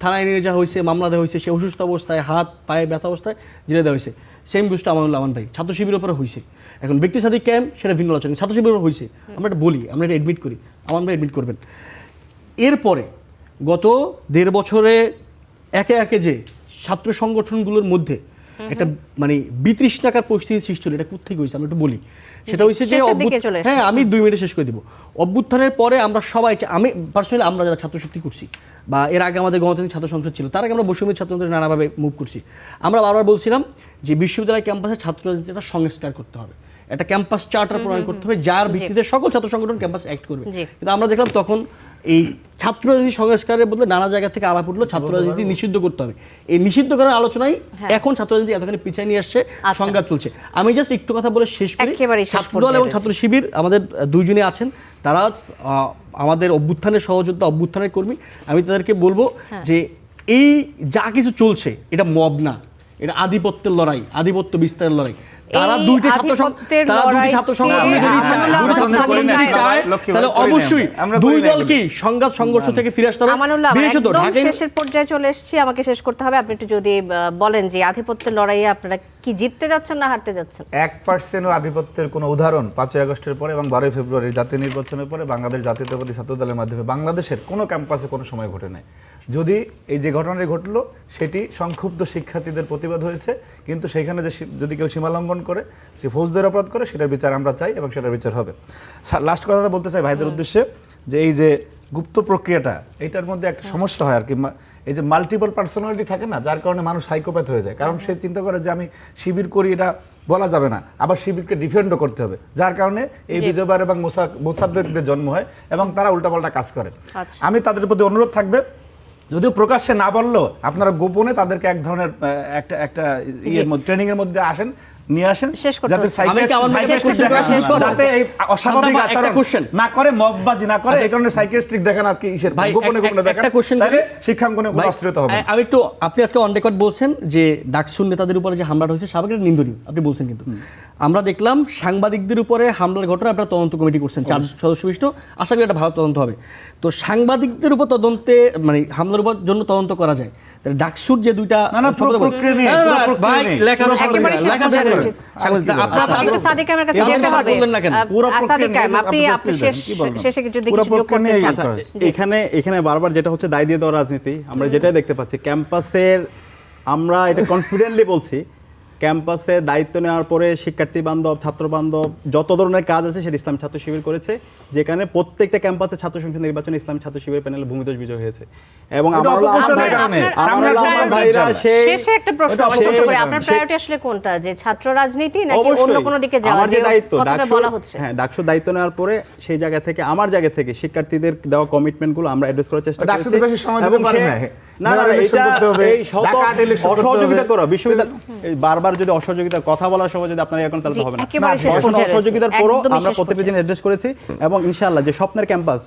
থানায় নিয়ে যাওয়া হয়েছে, মামলা দেওয়া হয়েছে, সে অসুস্থ অবস্থায় হাত পায়ে ব্যথা অবস্থায় জেলে দেওয়া হয়েছে। সেম গোষ্ঠী আমানুল্লাহ আমান ভাই ছাত্র শিবিরের উপরে হয়েছে, এখন ব্যক্তি সাথে ক্যাম্প সেটা ভিন্ন আলোচনা, ছাত্র শিবিরের উপর হয়েছে, আমরা এটা বলি, আমরা এটা অ্যাডমিট করি, আমান ভাই অ্যাডমিট করবেন। এরপরে গত 1.5 বছরে একে একে যে ছাত্র সংগঠনগুলোর মধ্যে একটা মানে বিতৃষ্ণাকার পরিস্থিতি সৃষ্টি হলো, এটা কোথেকে হয়েছে আমরা একটু বলি। সেটা হয়েছে যে শেষের দিকে চলে এসেছে। হ্যাঁ, আমি 2 মিনিটে শেষ করে দিব। অভ্যুত্থানের পরে আমরা সবাই, আমি পার্সোনালি, আমরা যারা ছাত্র শক্তি করছি বা এর আগে আমাদের গণতান্ত্রিক ছাত্র সংসদ ছিল, তার আগে আমরা বৈষম্য ছাত্রদের নানাভাবে মুভ করছি, আমরা বারবার বলছিলাম যে বিশ্ববিদ্যালয় ক্যাম্পাসে ছাত্র রাজনীতিটা সংস্কার করতে হবে, একটা ক্যাম্পাস চার্টার প্রণয়ন করতে হবে যার ভিত্তিতে সকল ছাত্র সংগঠন ক্যাম্পাস অ্যাক্ট করবে। জি। কিন্তু আমরা দেখলাম তখন এই ছাত্র রাজনীতি সংস্কারের বদলে নানা জায়গা থেকে আলাপ উঠলো ছাত্র রাজনীতি নিষিদ্ধ করতে হবে। এই নিষিদ্ধ করার আলোচনায় এখন ছাত্র রাজনীতি এতখানি পিছিয়ে নিয়ে আসছে, আচ্ছা। সংঘাত চলছে। আমি জাস্ট একটু কথা বলে শেষ করি, একেবারেই শেষ ছাত্রদল পর্যায়ে এবং রয়েছে। ছাত্র শিবির আমাদের দুইজনে আছেন, তারা আমাদের অভ্যুত্থানের সহযোদ্ধা, অভ্যুত্থানের কর্মী। আমি তাদেরকে বলবো যে এই যা কিছু চলছে এটা মব না, এটা আধিপত্যের লড়াই, আধিপত্য বিস্তারের লড়াই। তারা এই দুইটি আধিপত্যের ছাত্র সংগঠন লড়াইকে যদি চায়, আমানুল্লাহ দুইটি ছাত্র সাদিক সংগঠন যদি ভাই- চায়, লক্ষ্মী তাহলে ভাই, করি না অবশ্যই আমরা দুই করি না দলকেই সংঘাত সংঘর্ষ থেকে ফিরে আসতে হবে। আমানুল্লাহ, আমার বিশেষত একদম ঢাকায় শেষের পর্যায়ে চলে এসেছি, আমাকে শেষ করতে হবে। আপনি একটু যদি বলেন যে আধিপত্যের লড়াইয়ে আপনারা কি জিততে যাচ্ছেন না হারতে যাচ্ছেন? 1% আধিপত্যের কোনো উদাহরণ 5ই আগস্টের পরে এবং 12ই ফেব্রুয়ারির জাতীয় নির্বাচনের পরে বাংলাদেশ জাতীয়তাবাদী ছাত্র দলের মাধ্যমে বাংলাদেশের কোনো ক্যাম্পাসে কোনো সময় ঘটে নাই। যদি এই যে ঘটনাটি ঘটলো সেটি সংক্ষুব্ধ শিক্ষার্থীদের প্রতিবাদ হয়েছে, কিন্তু সেখানে যে যদি কেউ সীমালঙ্ঘন করে, সে ফৌজদারি অপরাধ করে, সেটার বিচার আমরা চাই এবং সেটার বিচার হবে। লাস্ট কথাটা বলতে চাই ভাইদের উদ্দেশ্যে, যে এই যে গুপ্ত প্রক্রিয়াটা, এটার মধ্যে একটা সমস্যা হয় আর কি, এই যে মাল্টিপল পার্সোনালিটি থাকে না, যার কারণে মানুষ সাইকোপ্যাথ হয়ে যায়। কারণ সে চিন্তা করে যে আমি শিবির করি, এটা বলা যাবে না, আবার শিবিরকে ডিফেন্ডও করতে হবে, যার কারণে এই বিজয়বার এবং মোসাদ্দেকদের জন্ম হয় এবং তারা উল্টাপাল্টা কাজ করে। আচ্ছা। আমি তাদের প্রতি অনুরোধ থাকবে, যদিও প্রকাশ্যে না বললেও আপনারা গোপনে তাদেরকে এক ধরনের একটা ট্রেনিং এর মধ্যে আসেন, নিয়ে আসেন শেষ করতে যাতে হচ্ছে। আমি কি আমার মেয়েকে question করা শেষ করবো? যাতে এই অস্বাভাবিক শান্ত ভাই, একটা আচরণ question। না করে, মববাজি না করে, এই কারণে সাইকিয়াট্রিক দেখান আর কি ইসের ভাই, গোপনে গোপনে একটা দেখান, question তাহলে করি। শিক্ষাঙ্গনে কোনো ভাই, অস্থিরতা হবে না। আমি একটু, আপনি আজকে অন রেকর্ড বলছেন যে ডাকসুর নেতাদের উপরে যে হামলাটা হয়েছে স্বাভাবিক এটা নিন্দনীয়, আপনি বলছেন, কিন্তু আমরা দেখলাম সাংবাদিকদের উপরে হামলার ঘটনা আপনারা তদন্ত কমিটি করছেন 4 সদস্য বিশিষ্ট, আশা করি এটা ভালো তদন্ত হবে। তো সাংবাদিকদের উপর তদন্তে মানে হামলার উপর জন্য তদন্ত করা যায়, তাহলে ডাকসুর যে দুইটা না, না, পুরো প্রক্রিয়া নিয়ে, পুরো প্রক্রিয়া ভাই নিয়ে। লেখানো একেবারে শেষ লেখা করতে সাংবাদিক বলেছি। আপনারা আচ্ছা, একটু সাদিক আমার কাছে আমাদের যেতে সাথে হবে। বললেন না কেন? পুরো সাদিক প্রক্রিয়া নিয়ে আপনি আপনি আপনি বুঝতে শেষ দেন, কি বলবেন? শেষে যদি পুরো কিছু যোগ প্রক্রিয়া করতে নিয়ে চান। আচ্ছা, এখানে বারবার যেটা হচ্ছে দায় দিয়ে দেওয়া রাজনীতি, আমরা যেটাই দেখতে পাচ্ছি ক্যাম্পাসের, আমরা এটা কনফিডেন্টলি বলছি, ক্যাম্পাসে দায়িত্ব নেওয়ার পরে শিক্ষার্থী বান্ধব, ছাত্র বান্ধব যত ধরনের কাজ আছে সেটা ইসলামী ছাত্র শিবির করেছে, যেখানে প্রত্যেকটা ক্যাম্পাসে ছাত্র সংসদ নির্বাচনে ইসলামী ছাত্র শিবির প্যানেলে ভূমিদস্যু বিজয় হয়েছে। এবং এটা আমার অপপ্রচারের কারণে, আমার ভাইরা সেই শেষে একটা প্রশ্ন এটা আমার ছোট করে, অবশ্যই আপনার সে- প্রায়োরিটি আসলে কোনটা, যে ছাত্র রাজনীতি নাকি অন্য অবশ্যই কোনো দিকে যাওয়া, আমার যে দায়িত্ব কথাটা ডাকসুর, বলা হচ্ছে? হ্যাঁ ডাকসুর দায়িত্ব নেওয়ার পরে সেই জায়গা থেকে, আমার জায়গা থেকে শিক্ষার্থীদের দেওয়া কমিটমেন্টগুলো আমরা অ্যাড্রেস করার চেষ্টা ডাকসু করেছি। তো বেশি সময় দিতে এবং পারে সে- না। না না মেলা election এটা করতে হবে, এই শত ঢাকা আর্ট election করতে হবে। অসহযোগিতা করা বিশ্ববিদ্যালয়, এই বারবার যদি অসহযোগিতা কথা বলার সময় যদি আপনারা এখন তাহলে জি, তো হবে না। একেবারে শেষ পড়াশোনা পর্যায়ে রয়েছে। অসহযোগিতার পরও একদমই আমরা শেষ প্রত্যেকটা পর্যায়ে। জিনিস অ্যাড্রেস করেছি, এবং ইনশাআল্লাহ যে স্বপ্নের ক্যাম্পাস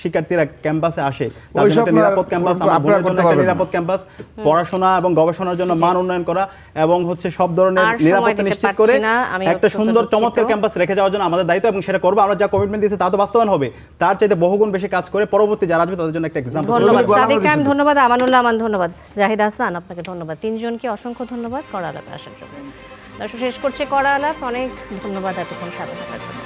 শিক্ষার্থীরা ক্যাম্পাসে আসে, তাদের ওই জন্য একটা স্বপ্ন নিরাপদ ক্যাম্পাস, আপনারা আমার বোনের জন্য করতে একটা পারবেন না। নিরাপদ ক্যাম্পাস, পড়াশোনা এবং গবেষণার জন্য মান উন্নয়ন করা, এবং হচ্ছে সব ধরনের আর সময় নিরাপত্তা দিতে নিশ্চিত পারছি করে না, আমি একটা অত্যন্ত সুন্দর দুঃখিত। চমৎকার ক্যাম্পাস রেখে যাওয়ার জন্য আমাদের দায়িত্ব, এবং সেটা করবো। আমরা যা কমিটমেন্ট দিয়েছি তা তো বাস্তবায়ন হবে, তার চাইতে বহুগুণ বেশি কাজ করে পরবর্তী যারা আসবে তাদের জন্য একটা এক্সাম্পল। ধন্যবাদ গোলাম সাদিক হাফিজ খান, শুধু। ধন্যবাদ আমানুল্লাহ আমান, ধন্যবাদ জাহিদ হাসান, আপনাকে ধন্যবাদ, তিনজনকে অসংখ্য ধন্যবাদ করা আলাপে আসার জন্য। দর্শক শেষ করছে করা আলাপ, অনেক ধন্যবাদ এতক্ষণ সাথে থাকার জন্য।